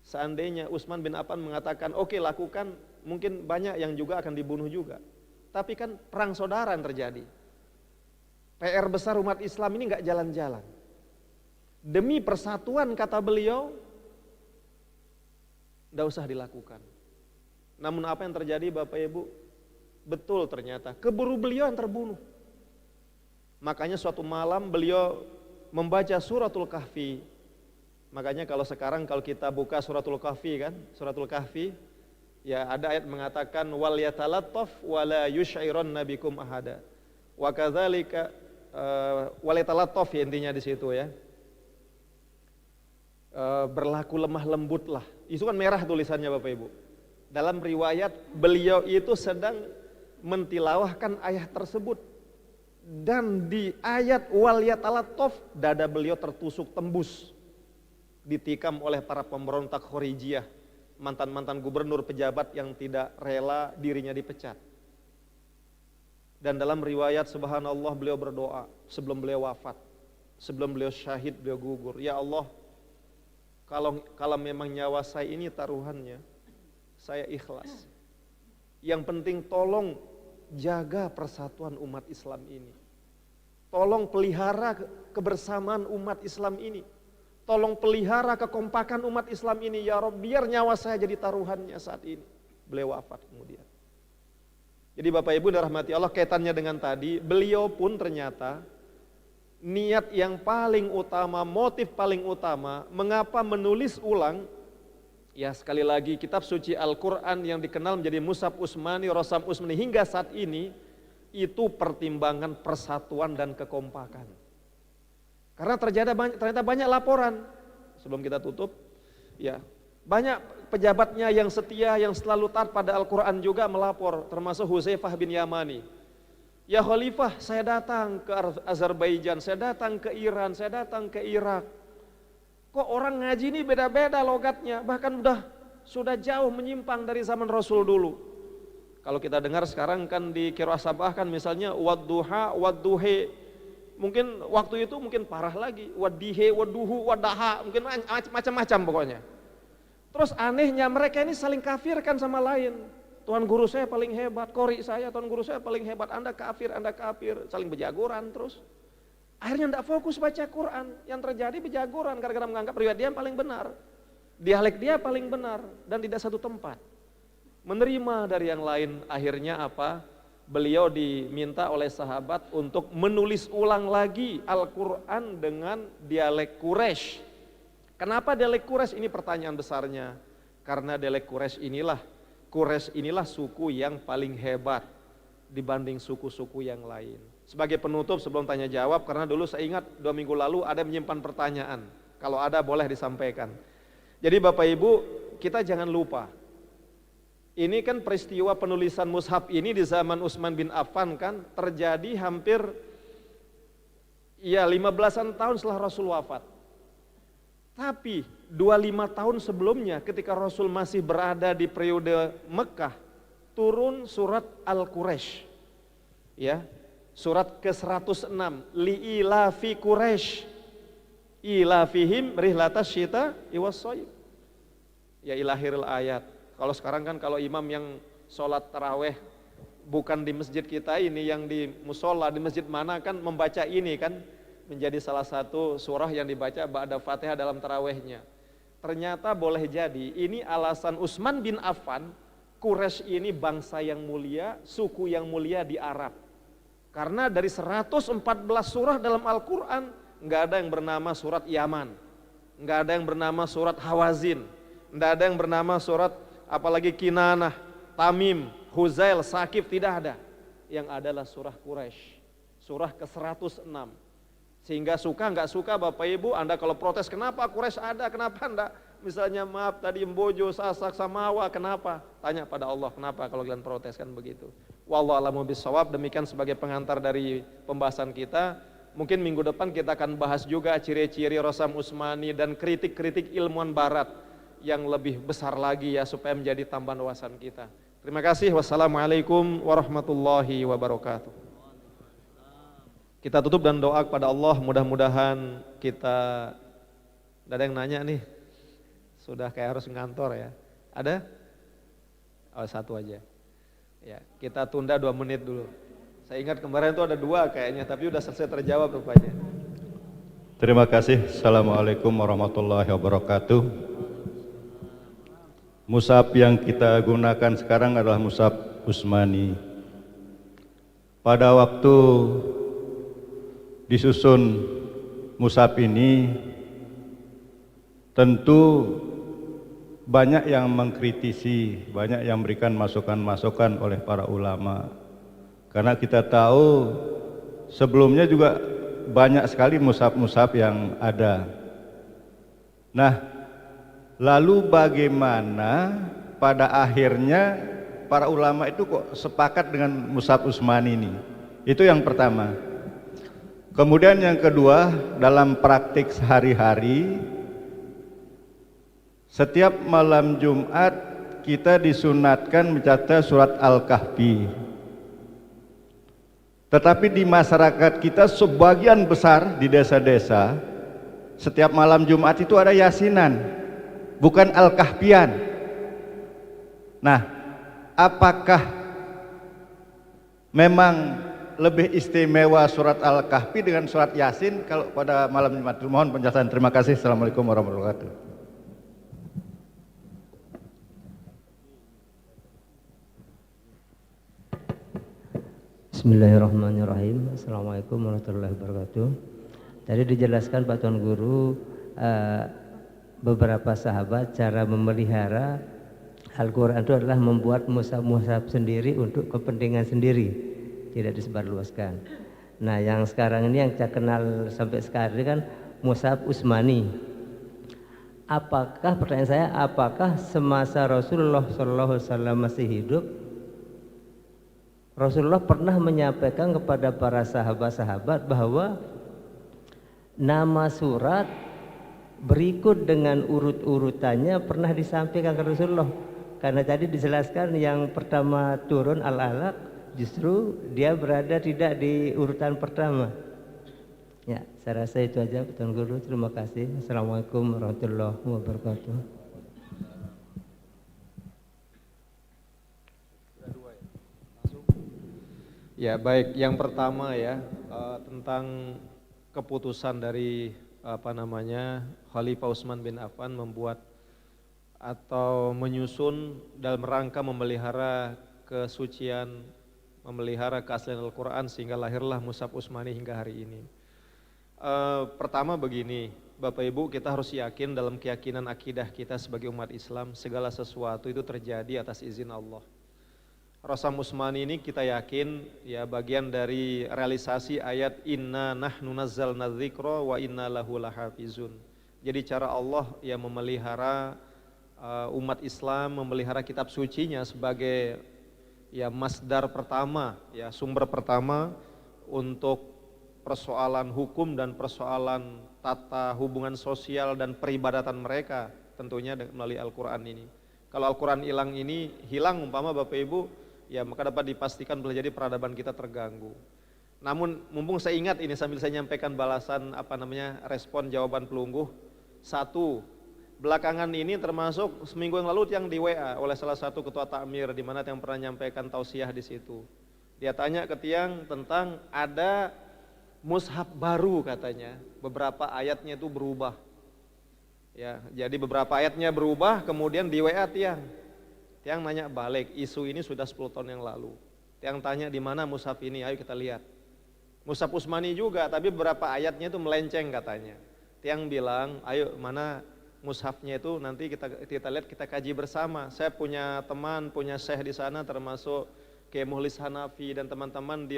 Seandainya Utsman bin Affan mengatakan, "Oke, lakukan," mungkin banyak yang juga akan dibunuh juga. Tapi kan perang saudara yang terjadi. PR besar umat Islam ini nggak jalan-jalan. Demi persatuan kata beliau, tidak usah dilakukan. Namun apa yang terjadi Bapak Ibu? Betul ternyata, keburu beliau yang terbunuh. Makanya suatu malam beliau membaca suratul Kahfi. Makanya kalau sekarang kalau kita buka suratul Kahfi kan, suratul Kahfi, ya ada ayat mengatakan wal yatalattaf wala yusy'iranna bikum ahada. Wa kadzalika wal yatalattaf ya intinya di situ ya. Berlaku lemah lembutlah. Itu kan merah tulisannya Bapak Ibu. Dalam riwayat beliau itu sedang mentilawahkan ayat tersebut. Dan di ayat wal yatalattaf dada beliau tertusuk tembus. Ditikam oleh para pemberontak Khorijiyah. Mantan-mantan gubernur pejabat yang tidak rela dirinya dipecat. Dan dalam riwayat subhanallah beliau berdoa sebelum beliau wafat. Sebelum beliau syahid beliau gugur. Ya Allah, kalau memang nyawa saya ini taruhannya, saya ikhlas. Yang penting tolong jaga persatuan umat Islam ini. Tolong pelihara kebersamaan umat Islam ini. Tolong pelihara kekompakan umat Islam ini ya Rabb, biar nyawa saya jadi taruhannya saat ini. Beliau wafat kemudian. Jadi Bapak Ibu dirahmati Allah, kaitannya dengan tadi, beliau pun ternyata niat yang paling utama, motif paling utama, mengapa menulis ulang, ya sekali lagi kitab suci Al-Quran yang dikenal menjadi Mushaf Utsmani, Rasam Utsmani hingga saat ini, itu pertimbangan persatuan dan kekompakan. Karena ternyata banyak laporan, sebelum kita tutup, ya banyak pejabatnya yang setia, yang selalu taat pada Al-Quran juga melapor, termasuk Hudzaifah bin Yamani. Ya Khalifah, saya datang ke Azerbaijan, saya datang ke Iran, saya datang ke Irak. Kok orang ngaji ini beda-beda logatnya, bahkan sudah jauh menyimpang dari zaman Rasul dulu. Kalau kita dengar sekarang kan di Qiraah Sabah kan misalnya wadduha, wadduhe. Mungkin waktu itu mungkin parah lagi, waddihe, wadduhu, waddaha, mungkin macam-macam pokoknya. Terus anehnya mereka ini saling kafirkan sama lain. Tuhan guru saya paling hebat, qori saya, Tuhan guru saya paling hebat, Anda kafir, saling bejagoran terus. Akhirnya tidak fokus baca Quran, yang terjadi bejagoran gara-gara menganggap riwayat dia yang paling benar. Dialek dia paling benar dan tidak satu tempat. Menerima dari yang lain, akhirnya apa? Beliau diminta oleh sahabat untuk menulis ulang lagi Al-Quran dengan dialek Quraisy. Kenapa dialek Quraisy? Ini pertanyaan besarnya. Karena dialek Quraisy inilah suku yang paling hebat dibanding suku-suku yang lain. Sebagai penutup sebelum tanya jawab, karena dulu saya ingat 2 minggu lalu ada menyimpan pertanyaan. Kalau ada boleh disampaikan. Jadi Bapak Ibu, kita jangan lupa. Ini kan peristiwa penulisan mushaf ini di zaman Utsman bin Affan kan terjadi hampir 15-an tahun setelah Rasul wafat. Tapi 25 tahun sebelumnya ketika Rasul masih berada di periode Mekah, turun surat Al-Quraisy. Ya, surat ke-106 li'ilafi Quraisy ilafihim rihlatas syita iwas-shayb. Ya ilahiril ayat. Kalau sekarang kan kalau imam yang sholat taraweh bukan di masjid kita ini, yang di musola di masjid mana kan membaca ini kan menjadi salah satu surah yang dibaca ba'da Fatihah dalam tarawehnya. Ternyata boleh jadi ini alasan Utsman bin Affan, Quraisy ini bangsa yang mulia, suku yang mulia di Arab. Karena dari 114 surah dalam Al-Quran nggak ada yang bernama surat Yaman, nggak ada yang bernama surat Hawazin, nggak ada yang bernama surat apalagi Kinanah, Tamim, Huzail, Sakif, tidak ada. Yang adalah surah Quraisy, surah ke-106. Sehingga suka nggak suka Bapak Ibu, Anda kalau protes kenapa Quraisy ada, kenapa enggak? Misalnya maaf tadi Mbojo, Sasak, Samawa, kenapa? Tanya pada Allah, kenapa kalau kalian protes kan begitu. Wallahu a'lamu bishawab. Demikian sebagai pengantar dari pembahasan kita. Mungkin minggu depan kita akan bahas juga ciri-ciri Rasam Utsmani dan kritik-kritik ilmuwan barat yang lebih besar lagi ya, supaya menjadi tambahan wawasan kita. Terima kasih. Wassalamualaikum warahmatullahi wabarakatuh. Kita tutup dan doa kepada Allah, mudah-mudahan kita, ada yang nanya nih, sudah kayak harus ngantor ya. Ada? Oh, satu aja. Ya, kita tunda 2 menit dulu. Saya ingat kemarin itu ada 2 kayaknya, tapi udah selesai terjawab rupanya. Terima kasih. Assalamualaikum warahmatullahi wabarakatuh. Mushaf yang kita gunakan sekarang adalah mushaf Utsmani. Pada waktu disusun mushaf ini, tentu banyak yang mengkritisi, banyak yang memberikan masukan-masukan oleh para ulama. Karena kita tahu sebelumnya juga banyak sekali mushaf-mushaf yang ada. Nah, lalu bagaimana pada akhirnya para ulama itu kok sepakat dengan mushaf Utsmani ini? Itu yang pertama. Kemudian yang kedua, dalam praktik sehari-hari, setiap malam Jumat kita disunatkan membaca surat Al-Kahfi. Tetapi di masyarakat kita sebagian besar di desa-desa, setiap malam Jumat itu ada yasinan, bukan Al-Kahfian. Nah, apakah memang lebih istimewa surat Al-Kahfi dengan surat Yasin kalau pada malam Jumat? Mohon penjelasan. Terima kasih. Assalamualaikum warahmatullahi wabarakatuh. Bismillahirrahmanirrahim. Assalamualaikum warahmatullahi wabarakatuh. Tadi dijelaskan Pak Tuan Guru beberapa sahabat cara memelihara Al-Quran itu adalah membuat mushaf-mushaf sendiri untuk kepentingan sendiri, tidak disebarluaskan. Nah, yang sekarang ini yang saya kenal sampai sekarang kan mushaf Utsmani. Apakah, pertanyaan saya, apakah semasa Rasulullah SAW masih hidup, Rasulullah pernah menyampaikan kepada para sahabat-sahabat bahwa nama surat berikut dengan urut-urutannya pernah disampaikan ke Rasulullah? Karena tadi dijelaskan yang pertama turun Al-Alaq, justru dia berada tidak di urutan pertama. Ya, saya rasa itu aja Tuan Guru. Terima kasih. Assalamualaikum warahmatullahi wabarakatuh. Ya baik, yang pertama ya tentang keputusan dari Khalifah Utsman bin Affan membuat atau menyusun dalam rangka memelihara kesucian, memelihara keaslian Al-Quran sehingga lahirlah mushaf Utsmani hingga hari ini. Pertama begini, Bapak Ibu, kita harus yakin dalam keyakinan akidah kita sebagai umat Islam, segala sesuatu itu terjadi atas izin Allah. Rasam Utsmani ini kita yakin ya bagian dari realisasi ayat inna nahnu nazzalna dzikra wa inna lahu lahafizun. Jadi cara Allah yang memelihara umat Islam, memelihara kitab sucinya sebagai ya masdar pertama, ya sumber pertama untuk persoalan hukum dan persoalan tata hubungan sosial dan peribadatan mereka tentunya melalui Al-Quran ini. Kalau Al-Quran hilang umpama Bapak Ibu, ya maka dapat dipastikan boleh jadi peradaban kita terganggu. Namun mumpung saya ingat ini sambil saya nyampaikan balasan respon jawaban pelungguh. Satu, belakangan ini termasuk seminggu yang lalu yang di WA oleh salah satu ketua takmir di mana yang pernah nyampaikan tausiah di situ. Dia tanya ke tiang tentang ada mushaf baru katanya, beberapa ayatnya itu berubah. Ya, jadi beberapa ayatnya berubah, kemudian di WA tiang nanya balik, isu ini sudah 10 tahun yang lalu. Tiang tanya di mana mushaf ini, ayo kita lihat. Mushaf Utsmani juga, tapi beberapa ayatnya itu melenceng katanya. Tiang bilang, ayo mana mushafnya itu nanti kita lihat, kita kaji bersama. Saya punya teman, punya syekh di sana termasuk Kiai Mukhlis Hanafi dan teman-teman di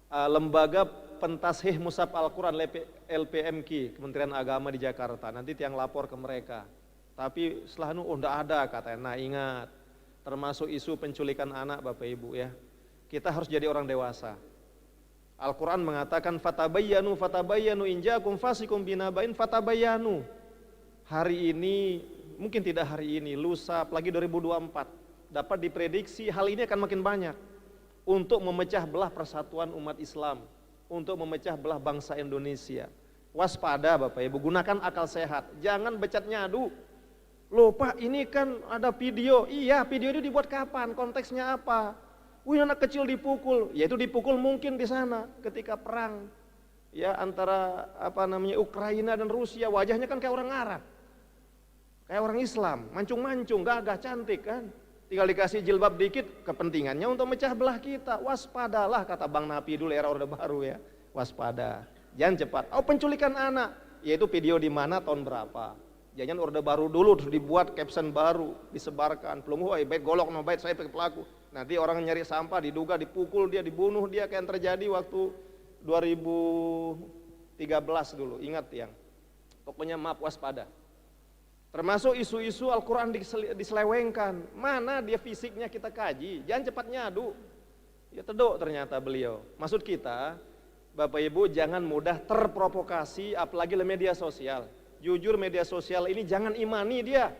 lembaga pentashih mushaf Al-Quran LPMQ Kementerian Agama di Jakarta. Nanti tiang lapor ke mereka. Tapi setelah itu enggak ada katanya. Nah ingat, termasuk isu penculikan anak Bapak Ibu ya. Kita harus jadi orang dewasa. Al-Quran mengatakan fatabayyanu in ja'akum fasikum binaba'in fatabayyanu. Hari ini, mungkin tidak hari ini, lusa, apalagi 2024, dapat diprediksi hal ini akan makin banyak untuk memecah belah persatuan umat Islam, untuk memecah belah bangsa Indonesia. Waspada Bapak Ibu, gunakan akal sehat, jangan becat nyadu. Loh Pak, ini kan ada video. Iya, video itu dibuat kapan? Konteksnya apa? Wih, anak kecil dipukul. Ya itu dipukul mungkin di sana ketika perang ya antara Ukraina dan Rusia. Wajahnya kan kayak orang Arab, kayak orang Islam, mancung-mancung, gagah, cantik kan. Tinggal dikasih jilbab dikit, kepentingannya untuk mecah belah kita. Waspadalah, kata Bang Napi dulu era Orde Baru ya. Waspada, jangan cepat. Oh, penculikan anak, yaitu video di mana, tahun berapa. Jangan Orde Baru dulu terus dibuat caption baru, disebarkan. Pelungguh, bait golok no bait, saya pelaku. Nanti orang nyari sampah diduga dipukul dia, dibunuh dia, kayak yang terjadi waktu 2013 dulu. Ingat yang pokoknya maaf, waspada. Termasuk isu-isu Al-Quran diselewengkan. Mana dia fisiknya kita kaji, jangan cepat nyadu. Ya tedok ternyata beliau. Maksud kita Bapak Ibu jangan mudah terprovokasi, apalagi oleh media sosial. Jujur media sosial ini jangan imani dia.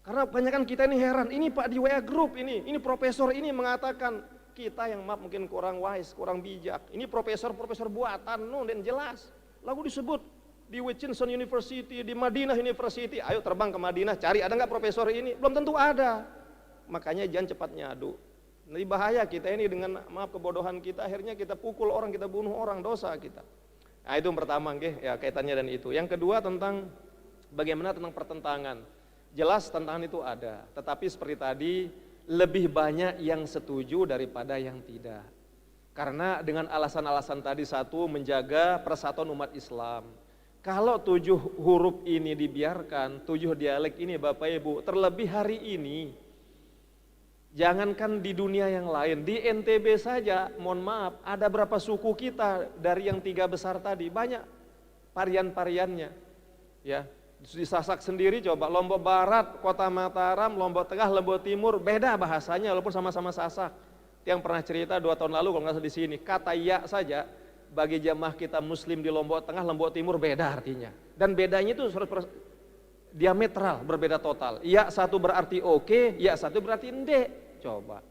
Karena kebanyakan kita ini heran, ini Pak di WA Group ini profesor ini mengatakan, kita yang maaf mungkin kurang wise, kurang bijak. Ini profesor buatan, dan jelas. Lalu disebut di Wisconsin University, di Madinah University, ayo terbang ke Madinah, cari ada nggak profesor ini? Belum tentu ada. Makanya jangan cepat nyadu. Ini bahaya kita ini dengan maaf kebodohan kita, akhirnya kita pukul orang, kita bunuh orang, dosa kita. Nah itu yang pertama, ya kaitannya dan itu. Yang kedua tentang bagaimana tentang pertentangan. Jelas tantangan itu ada, tetapi seperti tadi lebih banyak yang setuju daripada yang tidak. Karena dengan alasan-alasan tadi, satu, menjaga persatuan umat Islam. Kalau 7 huruf ini dibiarkan, 7 dialek ini Bapak Ibu, terlebih hari ini, jangankan di dunia yang lain, di NTB saja, mohon maaf, ada berapa suku kita dari yang 3 besar tadi, banyak varian-variannya, ya. Di Sasak sendiri coba, Lombok Barat, Kota Mataram, Lombok Tengah, Lombok Timur, beda bahasanya walaupun sama-sama Sasak. Yang pernah cerita 2 tahun lalu kalau nggak salah di sini, kata ya saja bagi jamaah kita Muslim di Lombok Tengah, Lombok Timur beda artinya. Dan bedanya itu diametral, berbeda total. Ya satu berarti oke, ya satu berarti ende. Coba.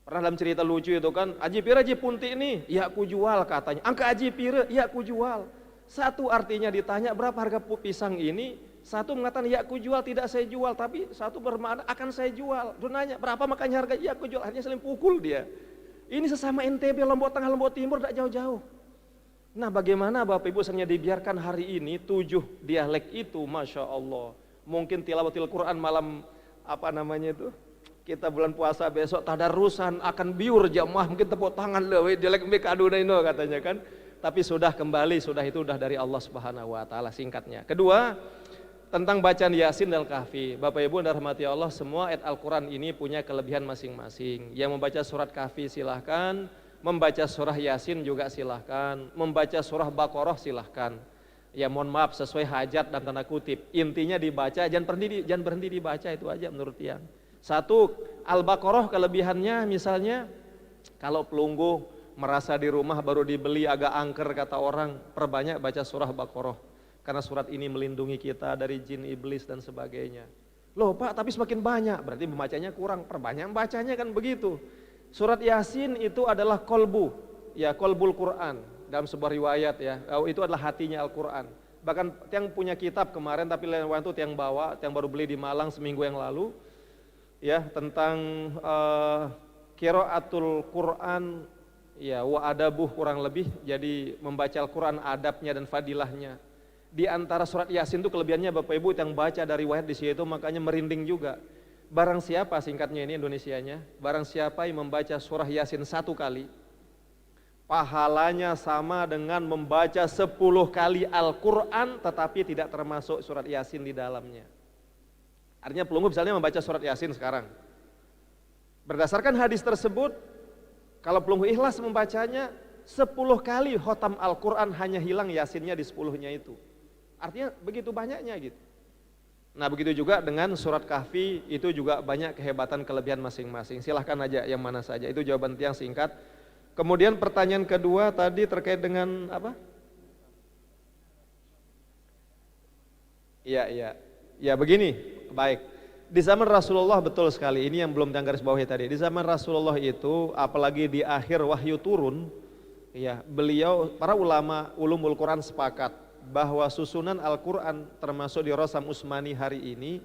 Pernah dalam cerita lucu itu kan, aji pira aji punti ini, ya aku jual katanya. Angka aji pira, ya aku jual. Satu artinya ditanya berapa harga pisang ini, satu mengatakan ya aku jual, tidak saya jual, tapi satu bermakna akan saya jual. Dia nanya berapa makanya harga, ya aku jual, akhirnya saling pukul dia. Ini sesama NTB, Lombok Tengah, Lombok Timur, tidak jauh-jauh. Nah bagaimana Bapak Ibu sebenarnya dibiarkan hari ini 7 dialek itu, Masya Allah. Mungkin tilawatil Quran malam kita bulan puasa besok tadarusan akan biur jamaah, mungkin tepuk tangan lewe dialek mekaduna ini katanya kan. Tapi sudah kembali, itu sudah dari Allah Subhanahu wa taala singkatnya. Kedua, tentang bacaan Yasin dan Kahfi. Bapak Ibu yang dirahmati Allah, semua ayat Al-Qur'an ini punya kelebihan masing-masing. Yang membaca surat Kahfi silahkan, membaca surah Yasin juga silahkan, membaca surah Baqarah silahkan. Ya mohon maaf sesuai hajat dan tanda kutip. Intinya dibaca, jangan berhenti dibaca, itu aja menurut tiang. Satu, Al-Baqarah kelebihannya misalnya kalau pelungguh merasa di rumah baru dibeli agak angker kata orang, perbanyak baca surah Baqarah. Karena surat ini melindungi kita dari jin, iblis dan sebagainya. Loh Pak, tapi semakin banyak, berarti membacanya kurang, perbanyak bacanya kan begitu. Surat Yasin itu adalah kolbu, ya kolbul Quran dalam sebuah riwayat ya, itu adalah hatinya Al-Quran. Bahkan yang punya kitab kemarin, tapi lain waktu yang bawa, yang baru beli di Malang seminggu yang lalu, ya tentang qiraatul Quran, ya wa adabuh kurang lebih, jadi membaca Al-Quran adabnya dan fadilahnya. Di antara surat Yasin itu kelebihannya Bapak Ibu yang baca dari riwayat di situ makanya merinding juga. Barang siapa, singkatnya ini Indonesianya, barang siapa yang membaca surah Yasin 1 kali, pahalanya sama dengan membaca 10 kali Al-Quran tetapi tidak termasuk surat Yasin di dalamnya. Artinya pelunggu misalnya membaca surat Yasin sekarang. Berdasarkan hadis tersebut, kalau pelunggu ikhlas membacanya 10 kali khotam Al-Quran hanya hilang Yasinnya di 10-nya itu. Artinya begitu banyaknya gitu. Nah begitu juga dengan surat Kahfi, itu juga banyak kehebatan kelebihan masing-masing. Silahkan aja yang mana saja, itu jawaban yang singkat. Kemudian pertanyaan kedua tadi terkait dengan apa? Ya begini, baik. Di zaman Rasulullah betul sekali, ini yang belum garis bawahi tadi. Di zaman Rasulullah itu, apalagi di akhir wahyu turun, ya beliau, para ulama ulumul Quran sepakat bahwa susunan Al-Quran termasuk di Rasam Utsmani hari ini,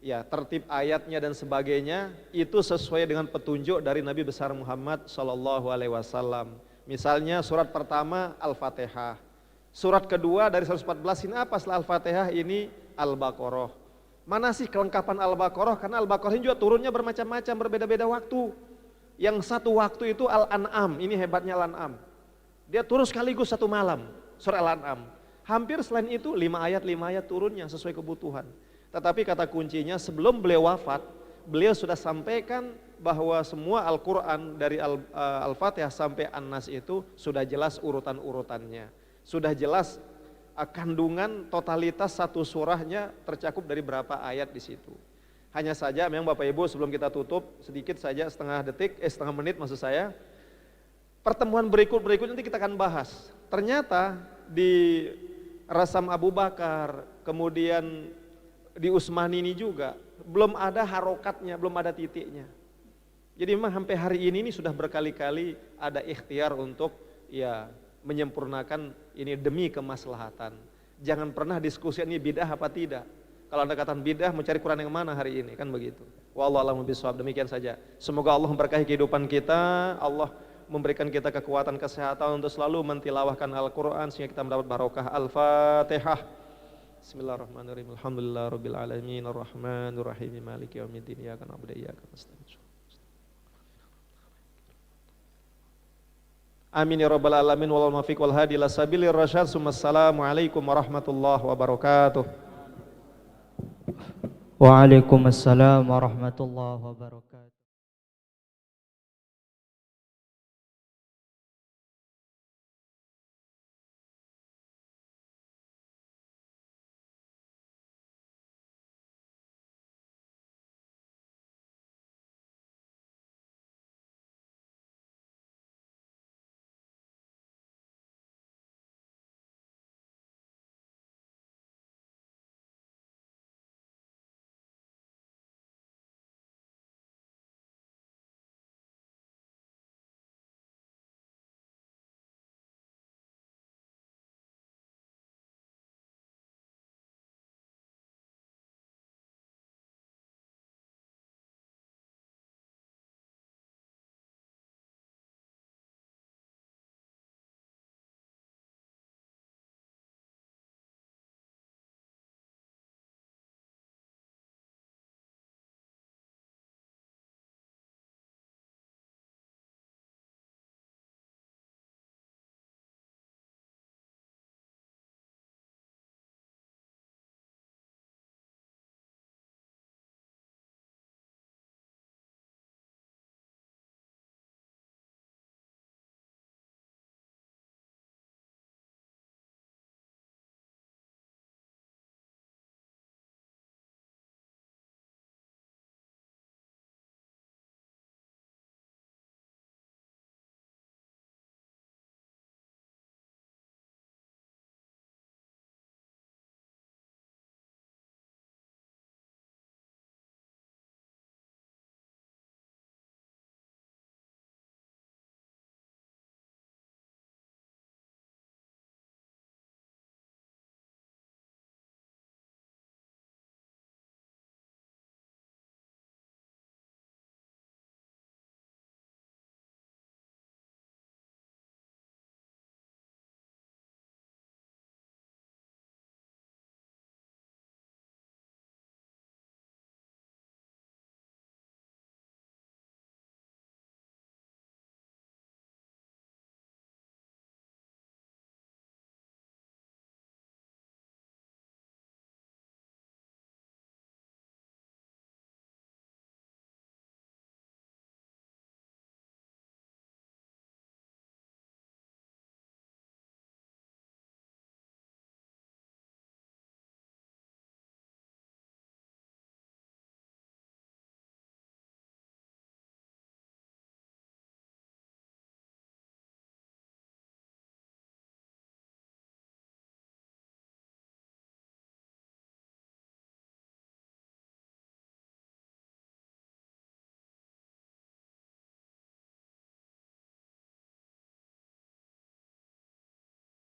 ya tertib ayatnya dan sebagainya itu sesuai dengan petunjuk dari Nabi besar Muhammad SAW. Misalnya surat pertama Al-Fatihah, surat kedua dari 114 ini apa setelah Al-Fatihah ini Al-Baqarah. Mana sih kelengkapan Al-Baqarah? Karena Al-Baqarah ini juga turunnya bermacam-macam, berbeda-beda waktu. Yang satu waktu itu Al-An'am, ini hebatnya Al-An'am. Dia turun sekaligus satu malam, surah Al-An'am. Hampir selain itu 5 ayat turunnya sesuai kebutuhan. Tetapi kata kuncinya sebelum beliau wafat, beliau sudah sampaikan bahwa semua Al-Quran dari Al-Fatihah sampai An-Nas itu sudah jelas urutan-urutannya. Sudah jelas kandungan totalitas satu surahnya tercakup dari berapa ayat di situ. Hanya saja memang Bapak Ibu sebelum kita tutup sedikit saja setengah menit maksud saya. Pertemuan berikut nanti kita akan bahas. Ternyata di Rasam Abu Bakar, kemudian di Utsmani ini juga belum ada harokatnya, belum ada titiknya. Jadi memang sampai hari ini sudah berkali-kali ada ikhtiar untuk ya menyempurnakan ini demi kemaslahatan. Jangan pernah diskusi ini bidah apa tidak. Kalau Anda katakan bidah, mencari Quran yang mana hari ini, kan begitu. Wallahu a'lam bishawab. Demikian saja. Semoga Allah memberkahi kehidupan kita, Allah memberikan kita kekuatan kesehatan untuk selalu mentilawahkan Al-Quran sehingga kita mendapat barokah. Al-Fatihah. Bismillahirrahmanirrahim. Alhamdulillahirabbil alamin arrahmanir rahim maliki yaumiddin iyyaka na'budu wa iyyaka nasta'in. Amin ya rabbal alamin wal muwaffiq wal hadi ila sabilir rasyad. Assalamualaikum warahmatullahi wabarakatuh. Waalaikumsalam warahmatullahi wabarakatuh.